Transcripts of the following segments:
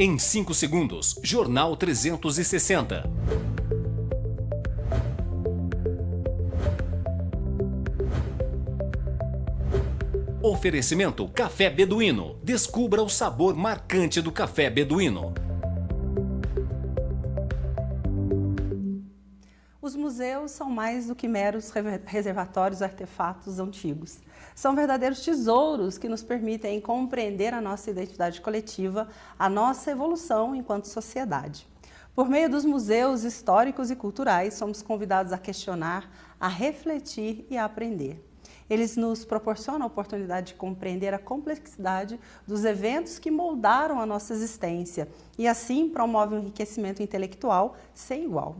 Em 5 segundos, Jornal 360. Oferecimento Café Beduíno. Descubra o sabor marcante do café beduíno. Os museus são mais do que meros reservatórios artefatos antigos. São verdadeiros tesouros que nos permitem compreender a nossa identidade coletiva, a nossa evolução enquanto sociedade. Por meio dos museus históricos e culturais, somos convidados a questionar, a refletir e a aprender. Eles nos proporcionam a oportunidade de compreender a complexidade dos eventos que moldaram a nossa existência e, assim, promovem um enriquecimento intelectual sem igual.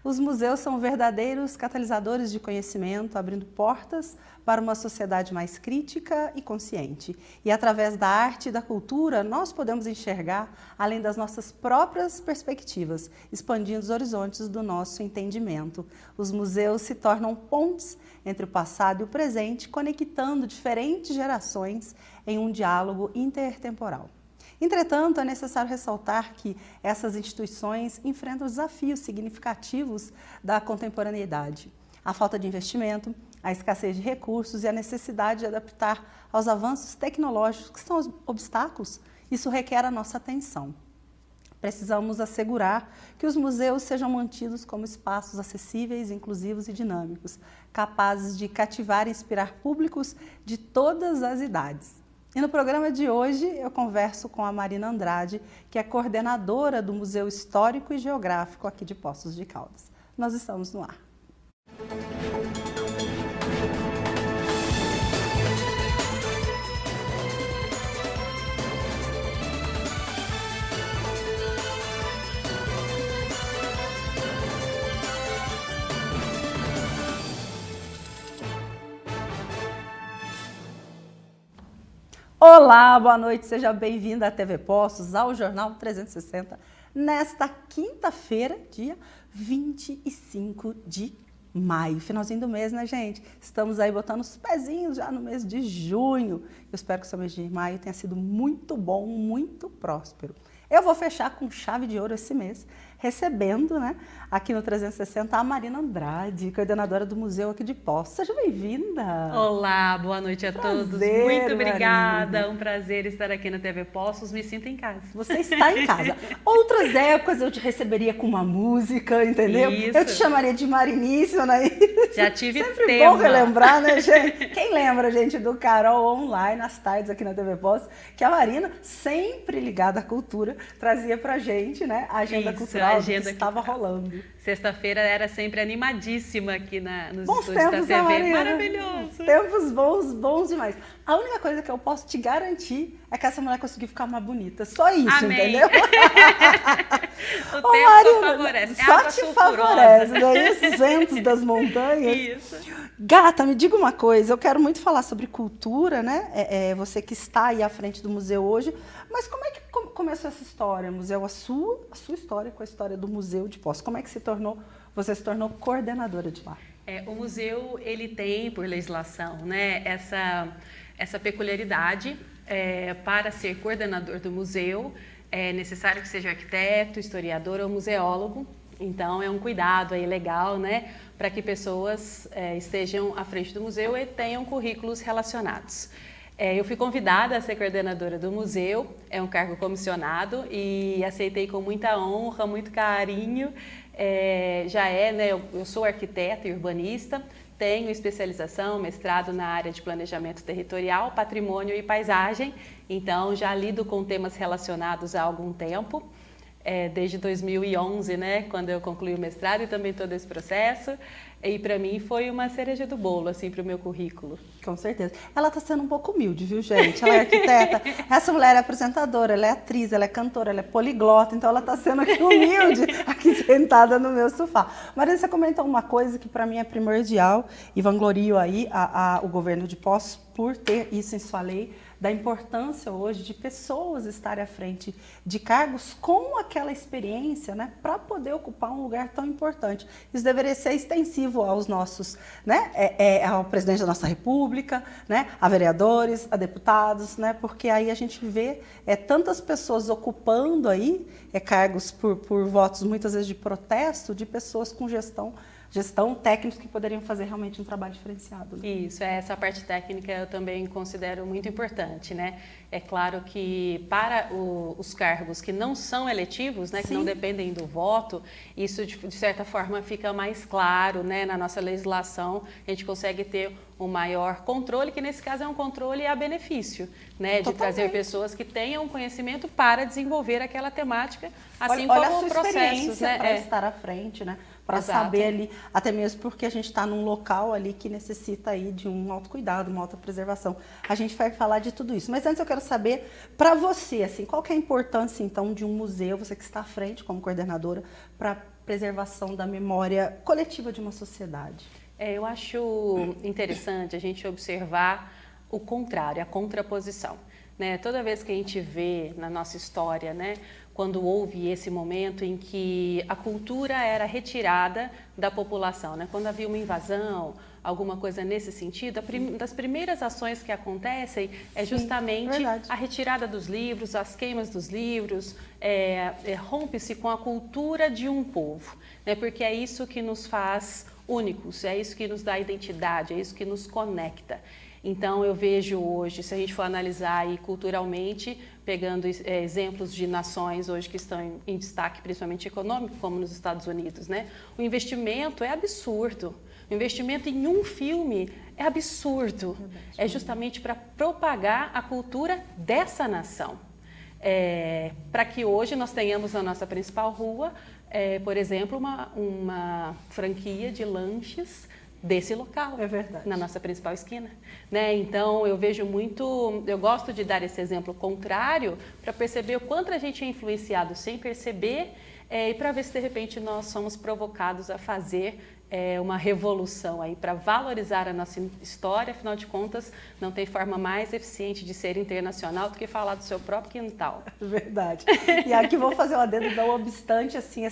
Os museus são verdadeiros catalisadores de conhecimento, abrindo portas para uma sociedade mais crítica e consciente. E através da arte e da cultura, nós podemos enxergar além das nossas próprias perspectivas, expandindo os horizontes do nosso entendimento. Os museus se tornam pontes entre o passado e o presente, conectando diferentes gerações em um diálogo intertemporal. Entretanto, é necessário ressaltar que essas instituições enfrentam desafios significativos da contemporaneidade. A falta de investimento, a escassez de recursos e a necessidade de adaptar aos avanços tecnológicos, que são os obstáculos, isso requer a nossa atenção. Precisamos assegurar que os museus sejam mantidos como espaços acessíveis, inclusivos e dinâmicos, capazes de cativar e inspirar públicos de todas as idades. E no programa de hoje eu converso com a Marina Andrade, que é coordenadora do Museu Histórico e Geográfico aqui de Poços de Caldas. Nós estamos no ar. Olá, boa noite, seja bem-vinda à TV Poços, ao Jornal 360, nesta quinta-feira, dia 25 de maio, finalzinho do mês, né, gente? Estamos aí botando os pezinhos já no mês de junho. Eu espero que o seu mês de maio tenha sido muito bom, muito próspero. Eu vou fechar com chave de ouro esse mês, recebendo, né, aqui no 360, a Marina Andrade, coordenadora do museu aqui de Poços. Seja bem-vinda! Olá, boa noite a todos. Muito obrigada, Marina. Um prazer estar aqui na TV Poços, me sinto em casa. Você está em casa. Outras épocas eu te receberia com uma música, entendeu? Isso. Eu te chamaria de Mariníssima, né? Já tive Sempre tema. Bom relembrar, né, gente? Quem lembra, gente, do Carol Online, às tardes aqui na TV Poços, que a Marina, sempre ligada à cultura, trazia pra gente, né, a agenda cultural que estava rolando. Sexta-feira era sempre animadíssima aqui nos bons estúdios tempos, da TV. Marina. Maravilhoso. Tempos bons demais. A única coisa que eu posso te garantir é que essa mulher conseguiu ficar mais bonita. Só isso, amém. Entendeu? O tempo só favorece. Só te favorece, né? Esses ventos das montanhas. Isso. Gata, me diga uma coisa, eu quero muito falar sobre cultura, né? Você que está aí à frente do museu hoje, mas como é que começou essa história, museu? A sua história com a história do Museu de Poços. Como é que você se tornou coordenadora de lá? O museu, ele tem, por legislação, né, essa peculiaridade. Para ser coordenador do museu, é necessário que seja arquiteto, historiador ou museólogo. Então, é um cuidado aí legal, né, para que pessoas estejam à frente do museu e tenham currículos relacionados. Eu fui convidada a ser coordenadora do museu, é um cargo comissionado e aceitei com muita honra, muito carinho. Né, eu sou arquiteta e urbanista, tenho especialização, mestrado na área de planejamento territorial, patrimônio e paisagem, então já lido com temas relacionados há algum tempo. Desde 2011, né, quando eu concluí o mestrado e também todo esse processo. E para mim foi uma cereja do bolo, assim, para o meu currículo. Com certeza. Ela está sendo um pouco humilde, viu, gente? Ela é arquiteta, essa mulher é apresentadora, ela é atriz, ela é cantora, ela é poliglota, então ela está sendo aqui humilde, aqui sentada no meu sofá. Marina, você comentou uma coisa que para mim é primordial e vanglorio aí o governo de Poços por ter isso em sua lei, da importância hoje de pessoas estarem à frente de cargos com aquela experiência, né, para poder ocupar um lugar tão importante. Isso deveria ser extensivo aos nossos, né, ao presidente da nossa república, né, a vereadores, a deputados, né, porque aí a gente vê tantas pessoas ocupando aí cargos por votos muitas vezes de protesto, de pessoas com gestão técnicos que poderiam fazer realmente um trabalho diferenciado. Né? Isso, essa parte técnica eu também considero muito importante, né? É claro que para os cargos que não são eletivos, né, que não dependem do voto, isso de certa forma fica mais claro, né, na nossa legislação, a gente consegue ter um maior controle, que nesse caso é um controle a benefício, né, de trazer pessoas que tenham conhecimento para desenvolver aquela temática, assim olha como a sua processos, né, para estar à frente, né? Para saber ali, até mesmo porque a gente está num local ali que necessita aí de um autocuidado, uma autopreservação. A gente vai falar de tudo isso. Mas antes eu quero saber, para você, assim, qual que é a importância, então, de um museu, você que está à frente como coordenadora, para a preservação da memória coletiva de uma sociedade? Eu acho interessante a gente observar o contrário, a contraposição. Né? Toda vez que a gente vê na nossa história, né, quando houve esse momento em que a cultura era retirada da população, né? Quando havia uma invasão, alguma coisa nesse sentido, das primeiras ações que acontecem é justamente a retirada dos livros, as queimas dos livros, rompe-se com a cultura de um povo, né? Porque é isso que nos faz únicos, é isso que nos dá identidade, é isso que nos conecta. Então, eu vejo hoje, se a gente for analisar aí culturalmente, pegando exemplos de nações hoje que estão em destaque, principalmente econômico, como nos Estados Unidos, né? O investimento é absurdo. O investimento em um filme é absurdo. É justamente para propagar a cultura dessa nação. Para que hoje nós tenhamos na nossa principal rua, por exemplo, uma franquia de lanches desse local, na nossa principal esquina, né? Então eu vejo eu gosto de dar esse exemplo contrário para perceber o quanto a gente é influenciado sem perceber e para ver se de repente nós somos provocados a fazer uma revolução aí para valorizar a nossa história. Afinal de contas, não tem forma mais eficiente de ser internacional do que falar do seu próprio quintal. Verdade. E aqui vou fazer um adendo, não obstante assim,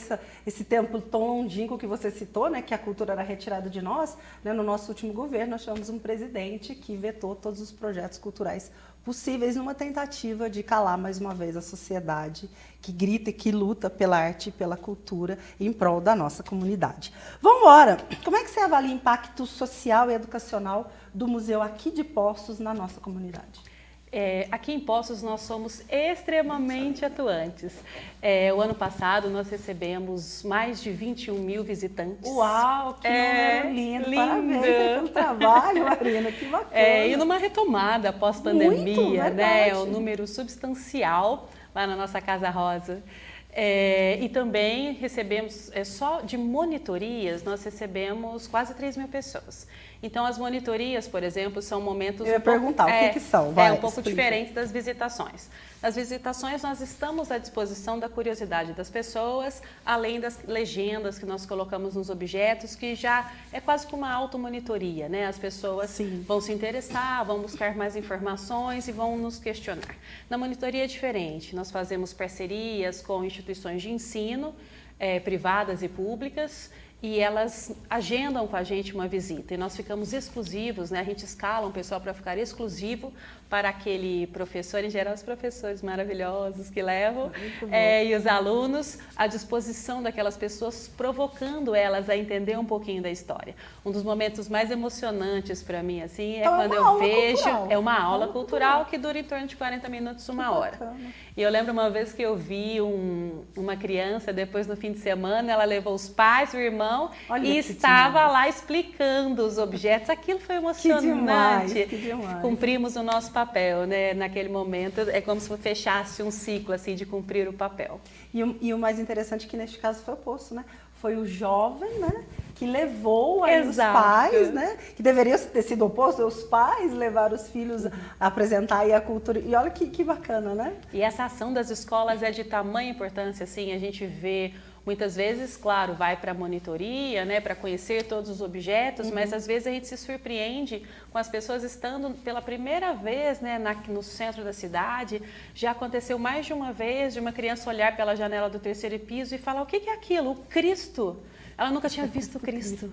esse tempo tão longínquo que você citou, né, que a cultura era retirada de nós, né, no nosso último governo nós tivemos um presidente que vetou todos os projetos culturais possíveis numa tentativa de calar mais uma vez a sociedade que grita e que luta pela arte e pela cultura em prol da nossa comunidade. Vamos embora! Como é que você avalia o impacto social e educacional do museu aqui de Poços na nossa comunidade? Aqui em Poços nós somos extremamente atuantes. O ano passado nós recebemos mais de 21 mil visitantes. Uau, que número lindo! Parabéns pelo trabalho, Marina, que bacana! E numa retomada após pandemia, né? Um número substancial lá na nossa Casa Rosa. E também recebemos, só de monitorias, nós recebemos quase 3 mil pessoas. Então, as monitorias, por exemplo, são momentos... Eu ia perguntar, o que são? Um pouco diferentes das visitações. Nas visitações, nós estamos à disposição da curiosidade das pessoas, além das legendas que nós colocamos nos objetos, que já é quase como uma automonitoria, né? As pessoas vão se interessar, vão buscar mais informações e vão nos questionar. Na monitoria é diferente, nós fazemos parcerias com instituições de ensino, privadas e públicas, e elas agendam com a gente uma visita e nós ficamos exclusivos, né? A gente escala um pessoal para ficar exclusivo para aquele professor, em geral os professores maravilhosos que levam, e os alunos à disposição daquelas pessoas, provocando elas a entender um pouquinho da história. Um dos momentos mais emocionantes para mim, assim, quando eu vejo... É uma aula cultural que dura em torno de 40 minutos, uma hora. E eu lembro uma vez que eu vi uma criança, depois no fim de semana, ela levou os pais, o irmão, e estava lá explicando os objetos. Aquilo foi emocionante. Que demais. Cumprimos o nosso papel, né? Naquele momento, é como se fechasse um ciclo assim, de cumprir o papel. E o mais interessante é que neste caso foi o oposto, né? Foi o jovem, né, que levou aí os pais, né? Que deveria ter sido o oposto, os pais levaram os filhos a apresentar aí a cultura. E olha que bacana, né? E essa ação das escolas é de tamanha importância, assim, a gente vê muitas vezes, claro, vai para a monitoria, né, para conhecer todos os objetos, mas às vezes a gente se surpreende com as pessoas estando pela primeira vez, né, no centro da cidade. Já aconteceu mais de uma vez de uma criança olhar pela janela do terceiro piso e falar: o que é aquilo? O Cristo. Ela nunca tinha visto o Cristo.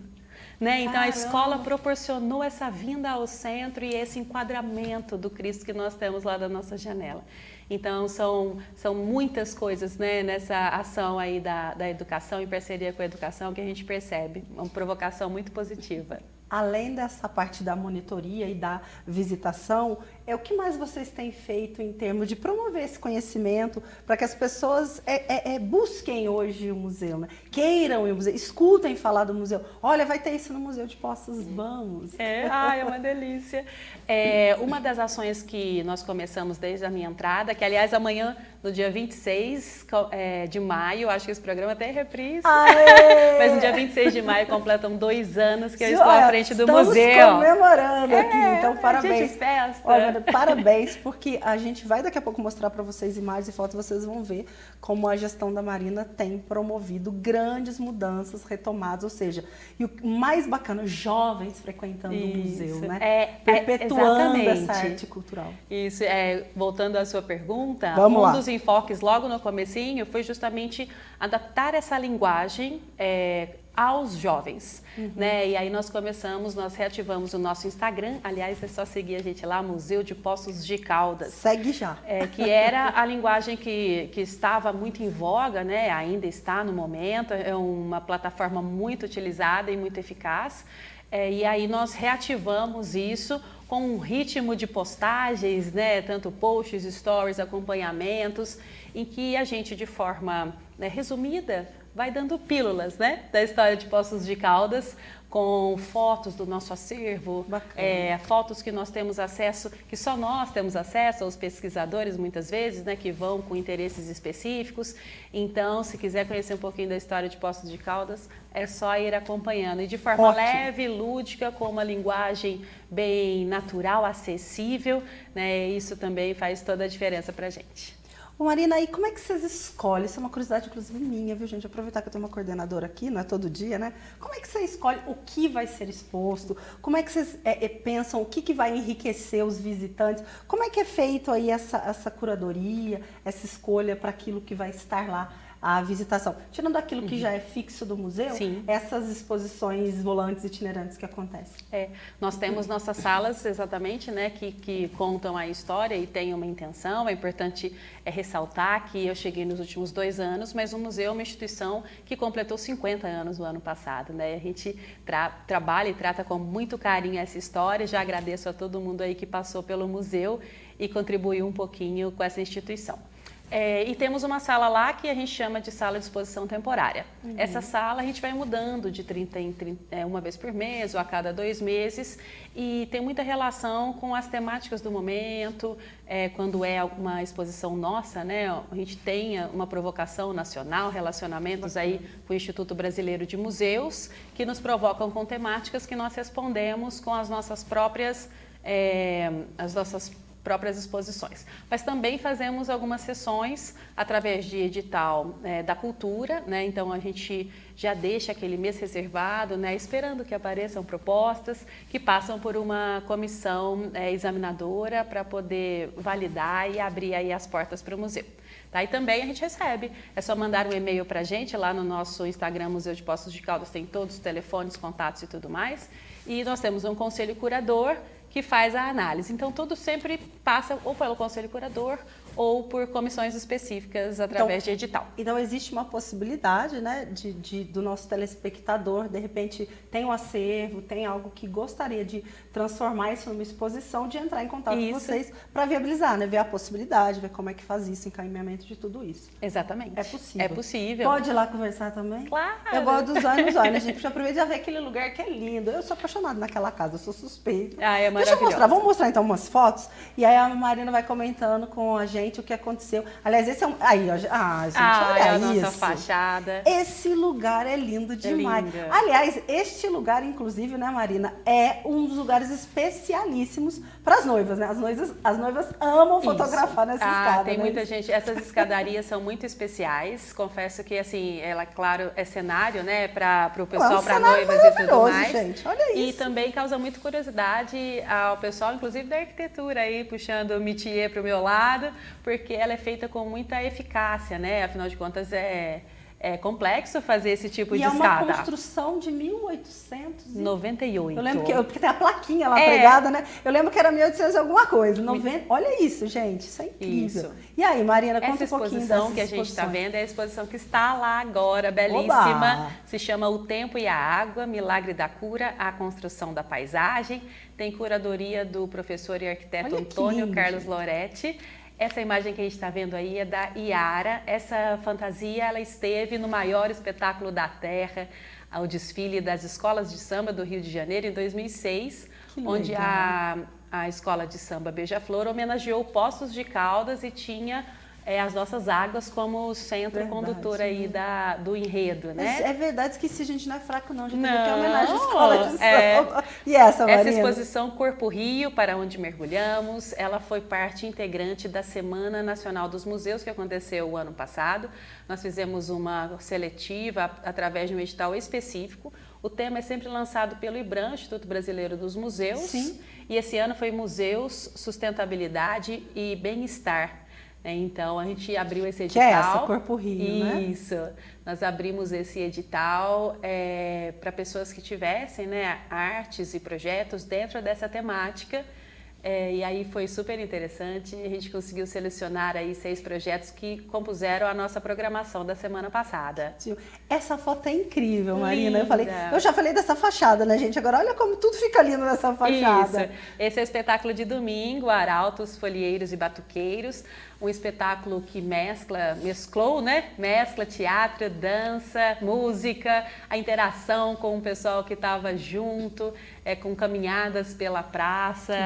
Né? Então, a escola proporcionou essa vinda ao centro e esse enquadramento do Cristo que nós temos lá da nossa janela. Então, são muitas coisas, né, nessa ação aí da educação, em parceria com a educação, que a gente percebe uma provocação muito positiva. Além dessa parte da monitoria e da visitação, o que mais vocês têm feito em termos de promover esse conhecimento para que as pessoas busquem hoje o museu, né? Queiram ir ao museu, escutem falar do museu. Olha, vai ter isso no Museu de Poços, vamos! É uma delícia. Uma das ações que nós começamos desde a minha entrada, que aliás amanhã, no dia 26 de maio, acho que esse programa até é reprise, mas no dia 26 de maio completam 2 anos que eu estou à frente do museu. Estamos comemorando aqui, então parabéns. Dia de festa. Olha, parabéns, porque a gente vai daqui a pouco mostrar para vocês imagens e fotos, vocês vão ver como a gestão da Marina tem promovido grandes mudanças, retomadas, ou seja, e o mais bacana, jovens frequentando o museu, né? Perpetuando essa arte cultural. Isso, voltando à sua pergunta, Vamos lá. Dos enfoques logo no comecinho foi justamente adaptar essa linguagem aos jovens, né? E aí nós reativamos o nosso Instagram, aliás, é só seguir a gente lá, Museu de Poços de Caldas. Segue já. Que era a linguagem que estava muito em voga, né? Ainda está no momento, é uma plataforma muito utilizada e muito eficaz. E aí nós reativamos isso com um ritmo de postagens, né? Tanto posts, stories, acompanhamentos, em que a gente, de forma resumida, vai dando pílulas, né, da história de Poços de Caldas, com fotos do nosso acervo, fotos que nós temos acesso, que só nós temos acesso, aos pesquisadores muitas vezes, né, que vão com interesses específicos. Então, se quiser conhecer um pouquinho da história de Poços de Caldas, é só ir acompanhando. E de forma leve, lúdica, com uma linguagem bem natural, acessível, né, isso também faz toda a diferença para a gente. Ô Marina, e como é que vocês escolhem? Isso é uma curiosidade, inclusive, minha, viu, gente? Aproveitar que eu tenho uma coordenadora aqui, não é todo dia, né? Como é que você escolhe o que vai ser exposto? Como é que vocês pensam o que vai enriquecer os visitantes? Como é que é feito aí essa curadoria, essa escolha para aquilo que vai estar lá? A visitação. Tirando aquilo que já é fixo do museu, essas exposições volantes itinerantes que acontecem. Nós temos nossas salas, exatamente, né, que contam a história e têm uma intenção. É importante ressaltar que eu cheguei nos últimos 2 anos, mas o museu é uma instituição que completou 50 anos no ano passado, né? A gente trabalha e trata com muito carinho essa história. Já agradeço a todo mundo aí que passou pelo museu e contribuiu um pouquinho com essa instituição. E temos uma sala lá que a gente chama de sala de exposição temporária. Essa sala a gente vai mudando de 30 em 30, uma vez por mês ou a cada 2 meses, e tem muita relação com as temáticas do momento. Quando é uma exposição nossa, né, a gente tem uma provocação nacional, relacionamentos aí com o Instituto Brasileiro de Museus, que nos provocam com temáticas que nós respondemos com as nossas próprias exposições. Mas também fazemos algumas sessões através de edital da cultura, né? Então a gente já deixa aquele mês reservado, né? Esperando que apareçam propostas que passam por uma comissão examinadora para poder validar e abrir aí as portas para o museu. Tá? E também a gente recebe, é só mandar um e-mail para a gente lá no nosso Instagram, Museu de Poços de Caldas, tem todos os telefones, contatos e tudo mais. E nós temos um conselho curador que faz a análise. Então, tudo sempre passa ou pelo conselho curador ou por comissões específicas através de edital. Então, existe uma possibilidade, né, do nosso telespectador, de repente, tem um acervo, tem algo que gostaria de transformar isso numa exposição, de entrar em contato com vocês para viabilizar, né, ver a possibilidade, ver como é que faz isso, encaminhamento de tudo isso. Exatamente. É possível. É possível. Pode ir lá conversar também? Claro! Eu gosto dos olhos nos olhos, a gente já aproveita e já vê aquele lugar que é lindo. Eu sou apaixonada naquela casa, eu sou suspeita. É maravilhoso. Deixa eu mostrar, vamos mostrar então umas fotos, e aí a Marina vai comentando com a gente gente o que aconteceu. Aliás, esse é um... Aí, ó, gente, olha é a isso. nossa fachada. Esse lugar é lindo demais. lindo. Aliás, este lugar, inclusive, né, Marina, é um dos lugares especialíssimos para as noivas, né? As noivas amam fotografar nessa escada. Tem né? muita gente. Essas escadarias são muito especiais. Confesso que, assim, ela, claro, é cenário, né, para o pessoal, para noivas e tudo mais. Gente, olha isso. E também causa muita curiosidade ao pessoal, inclusive da arquitetura aí, puxando o métier para o meu lado, porque ela é feita com muita eficácia, né? Afinal de contas, é complexo fazer esse tipo de escada. E é uma construção de 1898. Eu lembro porque tem a plaquinha lá pregada, né? Eu lembro que era 1800 alguma coisa. 90. Olha isso, gente. Isso é incrível. Isso. E aí, Marina, conta essa um pouquinho exposição dessa que a gente está vendo é a exposição que está lá agora, belíssima. Oba! Se chama O Tempo e a Água, Milagre da Cura, a Construção da Paisagem. Tem curadoria do professor e arquiteto Antônio Carlos Loretti. Essa imagem que a gente está vendo aí é da Iara. Essa fantasia ela esteve no maior espetáculo da Terra, ao desfile das escolas de samba do Rio de Janeiro em 2006, onde a escola de samba Beija-Flor homenageou Poços de Caldas e tinha as nossas águas como centro condutor aí do enredo, né? Mas é verdade, esqueci, a gente não é fraco não, a gente não, tem que homenagem à escola de samba. E essa, Marina? Essa exposição Corpo Rio, para onde mergulhamos, ela foi parte integrante da Semana Nacional dos Museus, que aconteceu o ano passado. Nós fizemos uma seletiva através de um edital específico. O tema é sempre lançado pelo IBRAM, Instituto Brasileiro dos Museus. Sim. E esse ano foi Museus, Sustentabilidade e Bem-Estar. Então, a gente abriu esse edital. Que é essa, Corpo Rio, né? Isso. Nós abrimos esse edital para pessoas que tivessem, né, artes e projetos dentro dessa temática. E aí foi super interessante. A gente conseguiu selecionar aí 6 projetos que compuseram a nossa programação da semana passada. Essa foto é incrível, Marina. Linda. Eu já falei dessa fachada, né, gente? Agora olha como tudo fica lindo nessa fachada. Isso. Esse é o espetáculo de domingo, Arautos, Folheiros e Batuqueiros. Um espetáculo que mesclou, né? Mescla teatro, dança, música, a interação com o pessoal que estava junto, com caminhadas pela praça,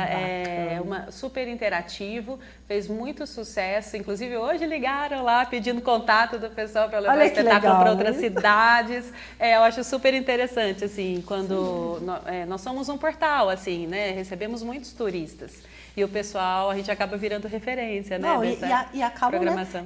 super interativo, fez muito sucesso. Inclusive hoje ligaram lá pedindo contato do pessoal para levar o espetáculo para outras cidades. Eu acho super interessante, assim, quando nós somos um portal, assim, né? Recebemos muitos turistas. E o pessoal, a gente acaba virando referência, né? E acaba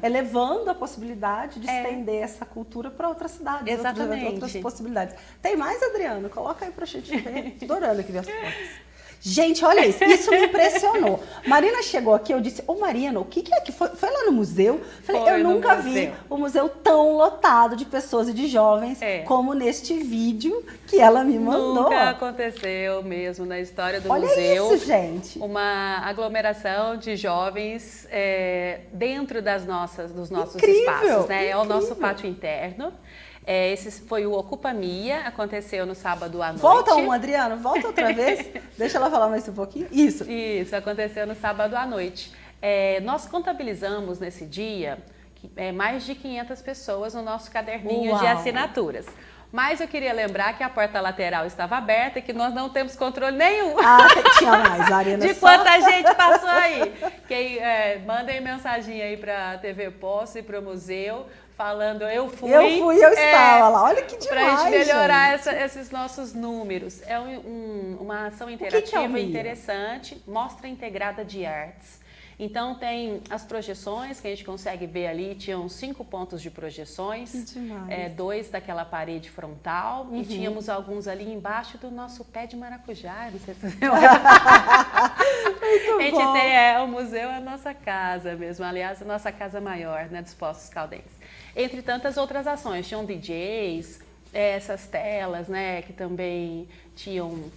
elevando a possibilidade de estender essa cultura para outras cidades. Exatamente. Outras possibilidades. Tem mais, Adriano? Coloca aí para a gente ver. Adorando aqui ver as fotos. Gente, olha isso me impressionou. Marina chegou aqui, eu disse, Marina, o que é que foi? Foi lá no museu? Falei, eu nunca vi o museu tão lotado de pessoas e de jovens como neste vídeo que ela me mandou. Nunca aconteceu mesmo na história do museu. Olha isso, gente. Uma aglomeração de jovens dentro dos nossos espaços, né? É o nosso pátio interno. Esse foi o Ocupa Mia, aconteceu no sábado à noite. Volta Adriano, volta outra vez. Deixa ela falar mais um pouquinho. Isso, aconteceu no sábado à noite. Nós contabilizamos nesse dia mais de 500 pessoas no nosso caderninho de assinaturas. Mas eu queria lembrar que a porta lateral estava aberta e que nós não temos controle nenhum. Tinha mais, Arena. De quanta gente passou aí. Mandem mensagem aí para a TV Poço e para o museu, falando eu estava lá. Olha que demais, para a gente melhorar esses nossos números. É uma ação interativa interessante, mostra integrada de artes. Então tem as projeções que a gente consegue ver ali, tinham 5 pontos de projeções, 2 daquela parede frontal e tínhamos alguns ali embaixo do nosso pé de maracujá, não sei se você a gente tem, o museu é a nossa casa mesmo, aliás, a nossa casa maior, né, dos Poços Caldenses. Entre tantas outras ações, tinham DJs, essas telas, né, que também tinham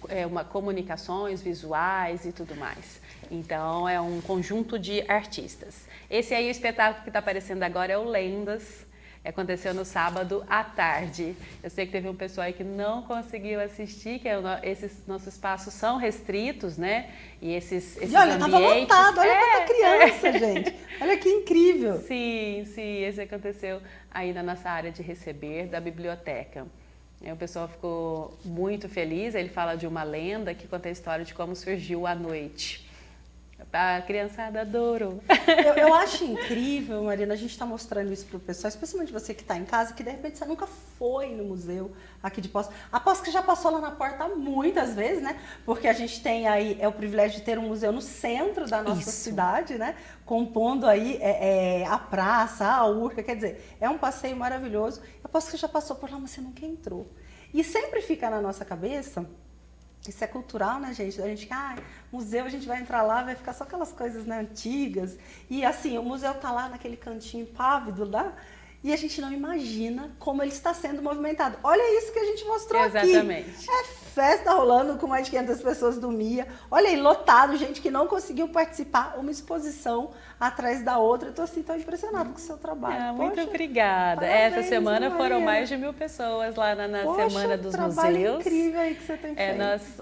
comunicações visuais e tudo mais. Então, é um conjunto de artistas. Esse aí, o espetáculo que está aparecendo agora é o Lendas. Aconteceu no sábado à tarde. Eu sei que teve um pessoal aí que não conseguiu assistir, que esses nossos espaços são restritos, né? E esses olha, ambientes... Olha, estava lotado, olha quanta criança, gente. Olha que incrível. Sim, esse aconteceu aí na nossa área de receber da biblioteca. O pessoal ficou muito feliz, ele fala de uma lenda que conta a história de como surgiu a noite. A criançada adorou. Eu acho incrível, Marina, a gente está mostrando isso para o pessoal, especialmente você que está em casa, que de repente você nunca foi no museu aqui de Poços. Aposto que já passou lá na porta muitas vezes, né? Porque a gente tem aí o privilégio de ter um museu no centro da nossa cidade, né? Compondo aí a praça, a Urca, quer dizer, é um passeio maravilhoso. Eu aposto que já passou por lá, mas você nunca entrou. E sempre fica na nossa cabeça. Isso é cultural, né, gente? A gente, museu, a gente vai entrar lá, vai ficar só aquelas coisas, né, antigas. E assim, o museu tá lá naquele cantinho pávido lá, e a gente não imagina como ele está sendo movimentado. Olha isso que a gente mostrou aqui. Exatamente. É festa rolando com mais de 500 pessoas do MIA. Olha aí, lotado, gente que não conseguiu participar, uma exposição atrás da outra. Eu tô assim, tão impressionada com o seu trabalho. Muito obrigada. Parabéns, Essa semana Maria. foram mais de 1.000 pessoas lá na Semana dos Museus. Incrível aí que você tem feito.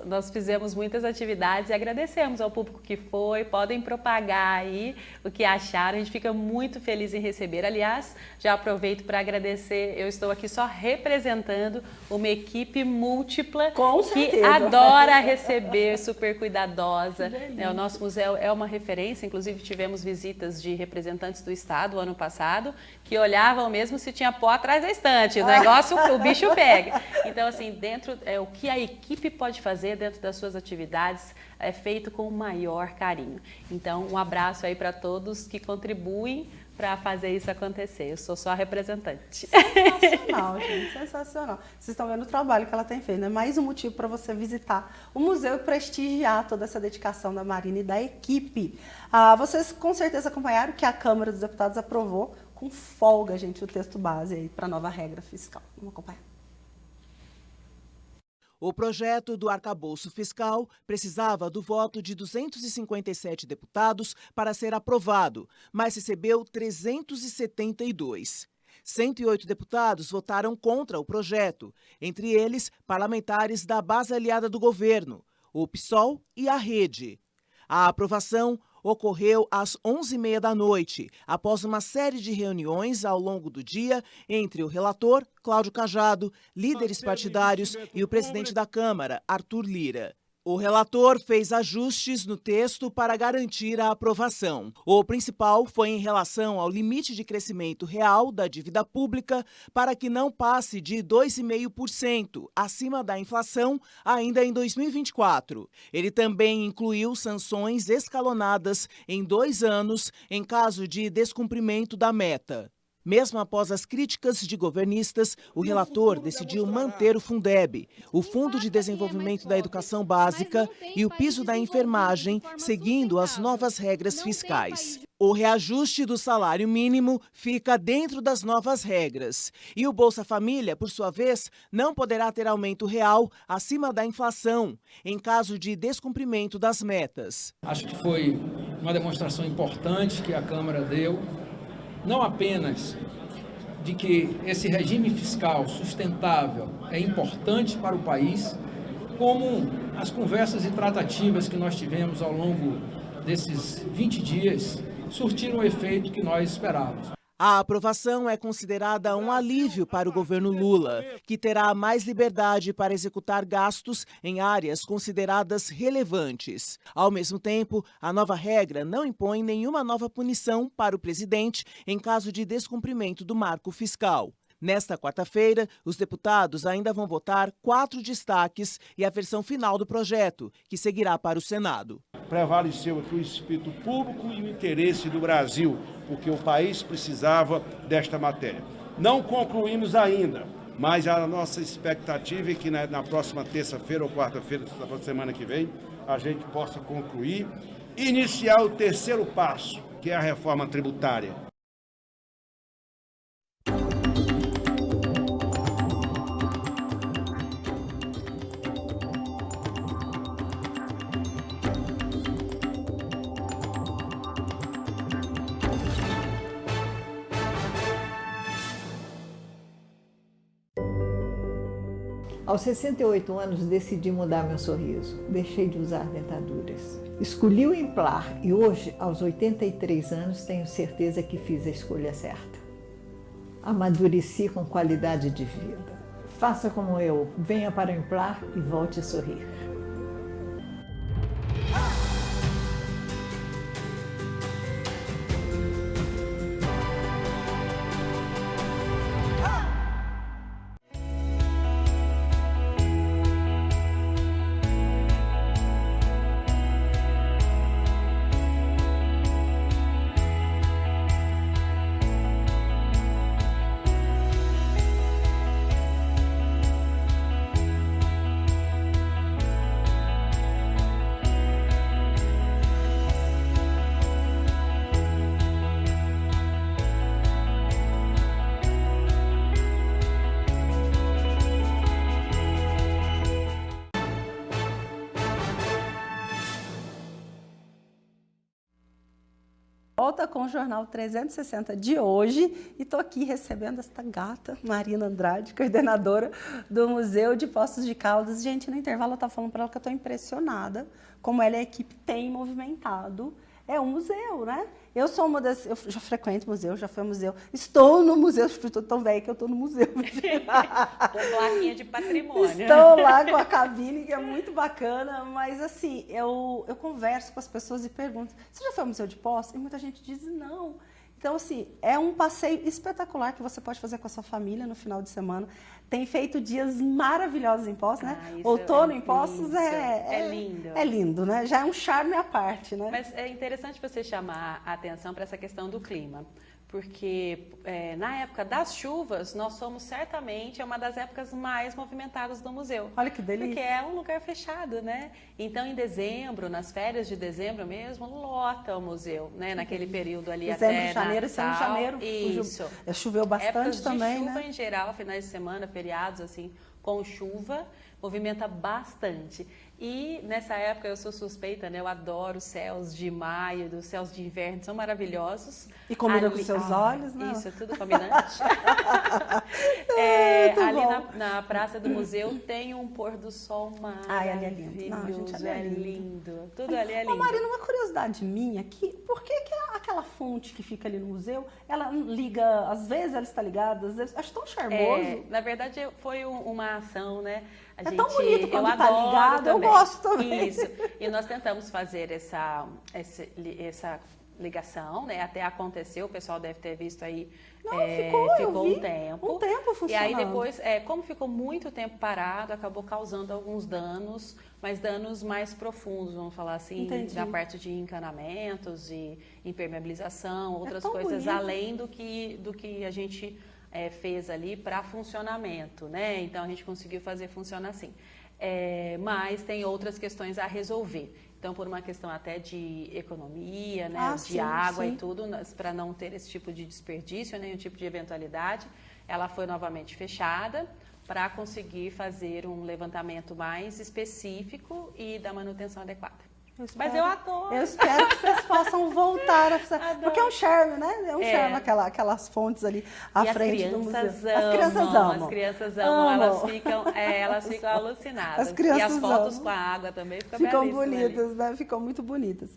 Nós fizemos muitas atividades e agradecemos ao público que foi. Podem propagar aí o que acharam. A gente fica muito feliz em receber. Aliás, já aproveito para agradecer. Eu estou aqui só representando uma equipe múltipla que adora receber, super cuidadosa. O nosso museu é uma referência. Inclusive, tivemos visitas de representantes do Estado ano passado que olhavam mesmo se tinha pó atrás da estante. O negócio, o bicho pega. Então, assim, o que a equipe pode fazer dentro das suas atividades é feito com o maior carinho. Então, um abraço aí para todos que contribuem para fazer isso acontecer. Eu sou só a representante. Sensacional, gente, sensacional. Vocês estão vendo o trabalho que ela tem feito, né? Mais um motivo para você visitar o museu e prestigiar toda essa dedicação da Marina e da equipe. Vocês com certeza acompanharam que a Câmara dos Deputados aprovou com folga, gente, o texto base aí para a nova regra fiscal. Vamos acompanhar. O projeto do arcabouço fiscal precisava do voto de 257 deputados para ser aprovado, mas recebeu 372. 108 deputados votaram contra o projeto, entre eles parlamentares da base aliada do governo, o PSOL e a Rede. A aprovação ocorreu às 11h30 da noite, após uma série de reuniões ao longo do dia entre o relator, Cláudio Cajado, líderes partidários e o presidente da Câmara, Arthur Lira. O relator fez ajustes no texto para garantir a aprovação. O principal foi em relação ao limite de crescimento real da dívida pública para que não passe de 2,5%, acima da inflação, ainda em 2024. Ele também incluiu sanções escalonadas em 2 anos em caso de descumprimento da meta. Mesmo após as críticas de governistas, o relator decidiu manter o Fundeb, o Fundo de Desenvolvimento da Educação Básica e o piso da enfermagem, seguindo as novas regras fiscais. O reajuste do salário mínimo fica dentro das novas regras. E o Bolsa Família, por sua vez, não poderá ter aumento real acima da inflação, em caso de descumprimento das metas. Acho que foi uma demonstração importante que a Câmara deu, não apenas de que esse regime fiscal sustentável é importante para o país, como as conversas e tratativas que nós tivemos ao longo desses 20 dias surtiram o efeito que nós esperávamos. A aprovação é considerada um alívio para o governo Lula, que terá mais liberdade para executar gastos em áreas consideradas relevantes. Ao mesmo tempo, a nova regra não impõe nenhuma nova punição para o presidente em caso de descumprimento do marco fiscal. Nesta quarta-feira, os deputados ainda vão votar 4 destaques e a versão final do projeto, que seguirá para o Senado. Prevaleceu aqui o espírito público e o interesse do Brasil, porque o país precisava desta matéria. Não concluímos ainda, mas a nossa expectativa é que na próxima terça-feira ou quarta-feira da semana que vem, a gente possa concluir e iniciar o terceiro passo, que é a reforma tributária. Aos 68 anos, decidi mudar meu sorriso. Deixei de usar dentaduras. Escolhi o Implar e hoje, aos 83 anos, tenho certeza que fiz a escolha certa. Amadureci com qualidade de vida. Faça como eu, venha para o Implar e volte a sorrir. volta com o Jornal 360 de hoje e estou aqui recebendo esta gata, Marina Andrade, coordenadora do Museu de Poços de Caldas. Gente, no intervalo eu estava falando para ela que eu estou impressionada como ela e a equipe tem movimentado. É um museu, né? Eu sou uma das... Eu já frequento museu, já fui ao museu. Estou no museu, estou tão velha que eu estou no museu. Com plaquinha de patrimônio. Estou lá com a cabine, que é muito bacana, mas assim, eu converso com as pessoas e pergunto, você já foi ao Museu de Poços? E muita gente diz não. Então, assim, é um passeio espetacular que você pode fazer com a sua família no final de semana. Tem feito dias maravilhosos em Poços, né? Outono em Poços é lindo. É lindo, né? Já é um charme à parte, né? Mas é interessante você chamar a atenção para essa questão do clima. Porque na época das chuvas, nós somos certamente uma das épocas mais movimentadas do museu. Olha que delícia. Porque é um lugar fechado, né? Então, em dezembro, nas férias de dezembro mesmo, lota o museu, né? Naquele período ali até janeiro, Natal. esse janeiro. Isso. Choveu bastante Épocas também, de chuva né? em geral, finais de semana, feriados, assim, com chuva, movimenta bastante. E nessa época eu sou suspeita, né? Eu adoro os céus de maio, dos céus de inverno, são maravilhosos. E combina com os seus olhos, né? Isso, tudo combinante. Ali na praça do museu tem um pôr do sol maravilhoso. Ai, ali é lindo. Não, gente, ali é lindo. Tudo ali é lindo. Ô, Marina, uma curiosidade minha, por que aquela fonte que fica ali no museu, ela liga, às vezes ela está ligada, às vezes, acho tão charmoso. Na verdade, foi uma ação, né? É tão bonito quando tá ligado, eu gosto também. Isso, e nós tentamos fazer essa ligação, né? Até aconteceu, o pessoal deve ter visto aí, ficou um tempo. Um tempo funcionando. E aí depois, como ficou muito tempo parado, acabou causando alguns danos, mas danos mais profundos, vamos falar assim, Entendi. da parte de encanamentos e impermeabilização, outras tão coisas bonito. além do que a gente fez ali para funcionamento, né? Então a gente conseguiu fazer funcionar assim. Mas tem outras questões a resolver. Então, por uma questão até de economia, né, de água e tudo, para não ter esse tipo de desperdício, nenhum tipo de eventualidade, ela foi novamente fechada para conseguir fazer um levantamento mais específico e da manutenção adequada. Mas eu adoro. Eu espero que vocês possam voltar a fazer. Adoro. Porque é um charme, né? É um charme aquelas fontes ali à frente do museu. As crianças amam. Elas ficam alucinadas. As crianças e as fotos amam. com a água também ficam bonitas, né? Ficam muito bonitas.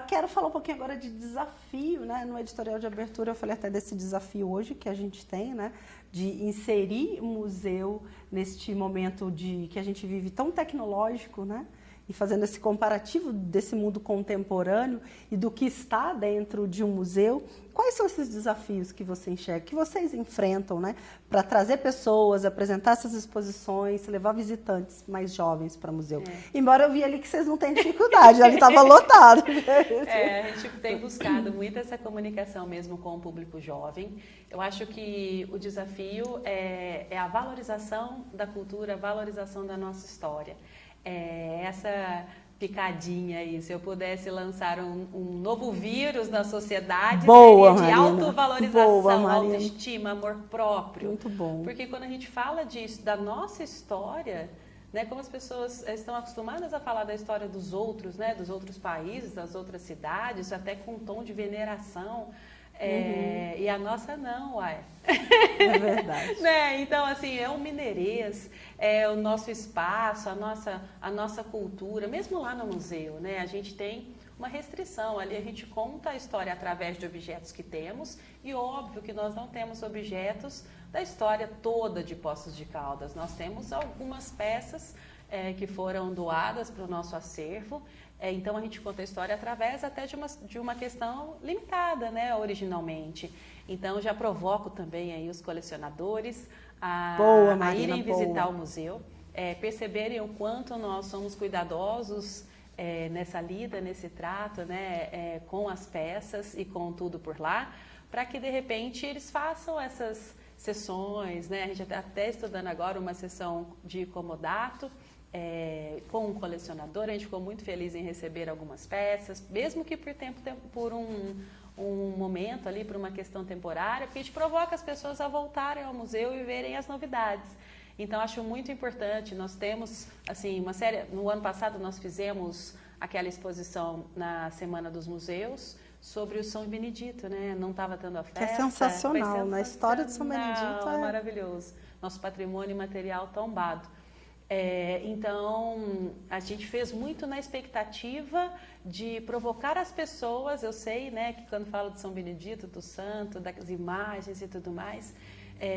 Quero falar um pouquinho agora de desafio, né? No editorial de abertura eu falei até desse desafio hoje que a gente tem, né? De inserir o museu neste momento que a gente vive tão tecnológico, né? E fazendo esse comparativo desse mundo contemporâneo e do que está dentro de um museu. Quais são esses desafios que você enxerga, que vocês enfrentam, né? Para trazer pessoas, apresentar essas exposições, levar visitantes mais jovens para o museu. Embora eu vi ali que vocês não têm dificuldade, ali estava lotado. A gente tem buscado muito essa comunicação mesmo com o público jovem. Eu acho que o desafio é a valorização da cultura, a valorização da nossa história. Essa picadinha aí, se eu pudesse lançar um novo vírus na sociedade, seria de autovalorização, autoestima, amor próprio. Muito bom. Porque quando a gente fala disso, da nossa história, né, como as pessoas estão acostumadas a falar da história dos outros, né, dos outros países, das outras cidades, até com um tom de veneração, e a nossa não, uai. É verdade. Né? Então, assim, é o mineirês, é o nosso espaço, a nossa cultura, mesmo lá no museu, né? A gente tem uma restrição, ali a gente conta a história através de objetos que temos e óbvio que nós não temos objetos da história toda de Poços de Caldas, nós temos algumas peças que foram doadas para o nosso acervo. Então a gente conta a história através até de uma questão limitada, né, originalmente. Então já provoco também aí os colecionadores a irem visitar o museu, perceberem o quanto nós somos cuidadosos nessa lida, nesse trato, né, com as peças e com tudo por lá, para que de repente eles façam essas sessões, né? A gente está até estudando agora uma sessão de comodato, com um colecionador. A gente ficou muito feliz em receber algumas peças, mesmo que por um momento ali, por uma questão temporária, porque a gente provoca as pessoas a voltarem ao museu e verem as novidades. Então, acho muito importante, nós temos, assim, uma série, no ano passado nós fizemos aquela exposição na Semana dos Museus, sobre o São Benedito, né? Não estava tendo a festa. Que é sensacional, na história de São Benedito é maravilhoso. Nosso patrimônio imaterial tombado. Então, a gente fez muito na expectativa de provocar as pessoas. Eu sei, né, que quando falo de São Benedito, do santo, das imagens e tudo mais,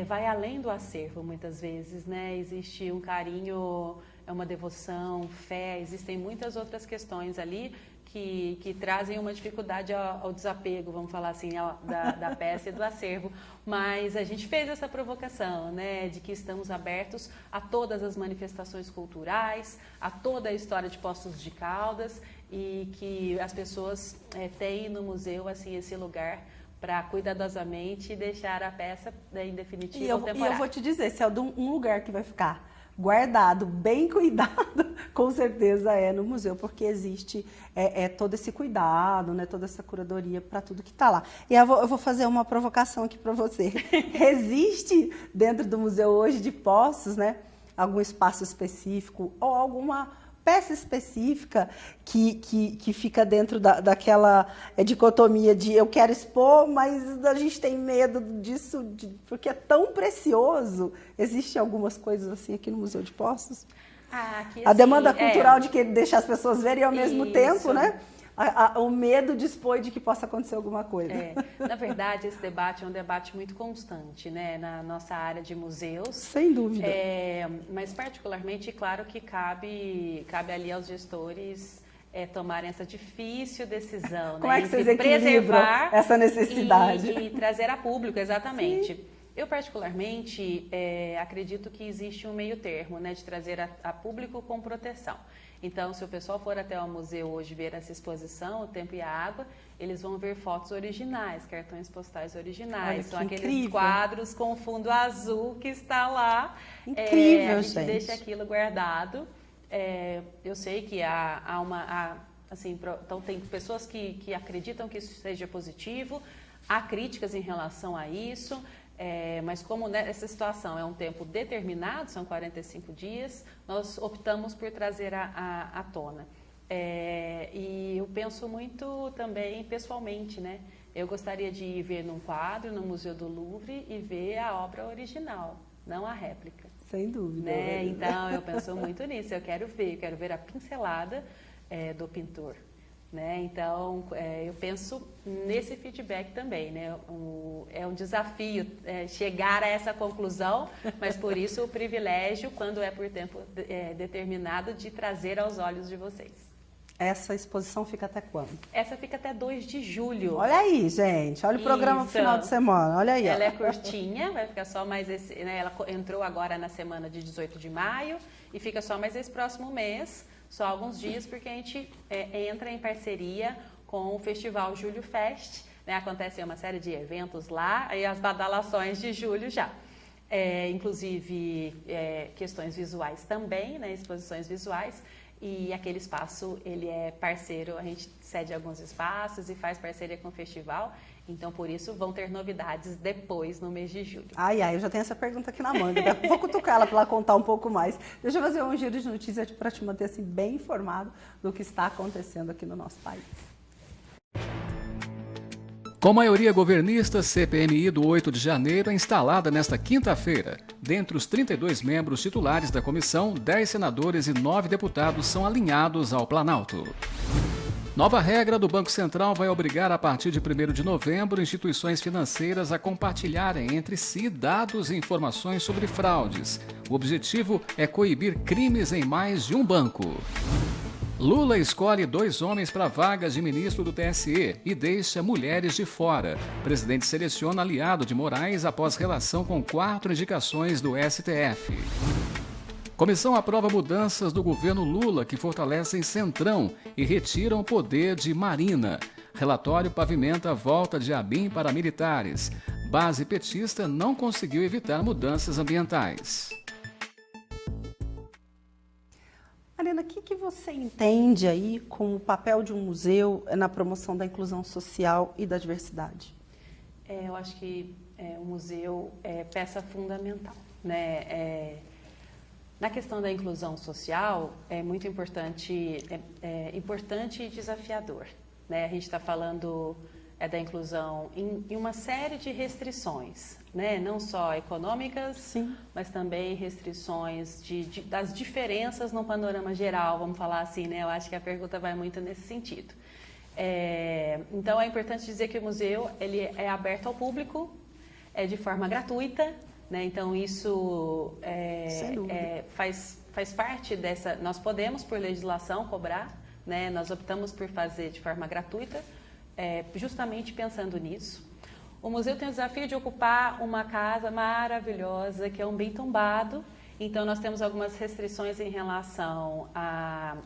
vai além do acervo muitas vezes, né? Existe um carinho, uma devoção, fé, existem muitas outras questões ali que trazem uma dificuldade ao desapego, vamos falar assim, da peça e do acervo. Mas a gente fez essa provocação, né, de que estamos abertos a todas as manifestações culturais, a toda a história de Poços de Caldas, e que as pessoas têm no museu assim, esse lugar para cuidadosamente deixar a peça, em definitiva, temporária. E eu vou te dizer, se é um lugar que vai ficar guardado, bem cuidado, com certeza é no museu, porque existe todo esse cuidado, né, toda essa curadoria para tudo que está lá. E eu vou fazer uma provocação aqui para você. Existe dentro do museu hoje de Poços, né, algum espaço específico ou alguma peça específica que fica dentro daquela dicotomia de eu quero expor, mas a gente tem medo disso, porque é tão precioso. Existem algumas coisas assim aqui no Museu de Poços? Aqui, a demanda cultural de querer deixar as pessoas verem ao mesmo tempo, né? O medo de expor de que possa acontecer alguma coisa. Na verdade, esse debate é um debate muito constante, né, na nossa área de museus. Sem dúvida. Mas, particularmente, claro que cabe ali aos gestores tomarem essa difícil decisão. Como né, é que vocês entre preservar essa necessidade? E trazer a público, exatamente. Sim. Eu, particularmente, acredito que existe um meio termo, né, de trazer a público com proteção. Então, se o pessoal for até o museu hoje ver essa exposição, O Tempo e a Água, eles vão ver fotos originais, cartões postais originais. São aqueles quadros com fundo azul que está lá. Incrível, a gente deixa aquilo guardado. Eu sei que então tem pessoas que acreditam que isso seja positivo, há críticas em relação a isso. Mas como essa situação é um tempo determinado, são 45 dias, nós optamos por trazer à tona. E eu penso muito também pessoalmente, né? Eu gostaria de ir ver num quadro no Museu do Louvre e ver a obra original, não a réplica. Sem dúvida. Né? Então, eu penso muito nisso, eu quero ver a pincelada do pintor. Né? Então, eu penso nesse feedback também, né? É um desafio chegar a essa conclusão, mas por isso o privilégio, quando é por tempo determinado, de trazer aos olhos de vocês. Essa exposição fica até quando? Essa fica até 2 de julho. Olha aí, gente. Olha o programa pro final de semana. Olha aí. Ela é curtinha, vai ficar só mais esse... Né? Ela entrou agora na semana de 18 de maio e fica só mais esse próximo mês. Só alguns dias, porque a gente entra em parceria com o Festival Julho Fest, né? Acontece uma série de eventos lá, e as badalações de julho já. Inclusive, questões visuais também, né? Exposições visuais, e aquele espaço, ele é parceiro, a gente cede alguns espaços e faz parceria com o festival, então por isso vão ter novidades depois, no mês de julho. Eu já tenho essa pergunta aqui na manga, vou cutucar ela para ela contar um pouco mais. Deixa eu fazer um giro de notícias para te manter assim, bem informado do que está acontecendo aqui no nosso país. Com maioria governista, CPMI do 8 de janeiro é instalada nesta quinta-feira. Dentre os 32 membros titulares da comissão, 10 senadores e 9 deputados são alinhados ao Planalto. Nova regra do Banco Central vai obrigar a partir de 1º de novembro instituições financeiras a compartilharem entre si dados e informações sobre fraudes. O objetivo é coibir crimes em mais de um banco. Lula escolhe 2 homens para vagas de ministro do TSE e deixa mulheres de fora. O presidente seleciona aliado de Moraes após relação com 4 indicações do STF. Comissão aprova mudanças do governo Lula que fortalecem Centrão e retiram o poder de Marina. Relatório pavimenta a volta de ABIN para militares. Base petista não conseguiu evitar mudanças ambientais. Marina, o que você entende aí com o papel de um museu na promoção da inclusão social e da diversidade? Eu acho que o museu é peça fundamental, né? Na questão da inclusão social, é muito importante, importante e desafiador, né? A gente está falando da inclusão em uma série de restrições, né? Não só econômicas, Sim. mas também restrições das diferenças no panorama geral, vamos falar assim, né? Eu acho que a pergunta vai muito nesse sentido. Então, é importante dizer que o museu ele é aberto ao público, de forma gratuita, né? Então, isso faz parte dessa... Nós podemos, por legislação, cobrar, né? Nós optamos por fazer de forma gratuita, justamente pensando nisso. O museu tem o desafio de ocupar uma casa maravilhosa, que é um bem tombado. Então, nós temos algumas restrições em relação a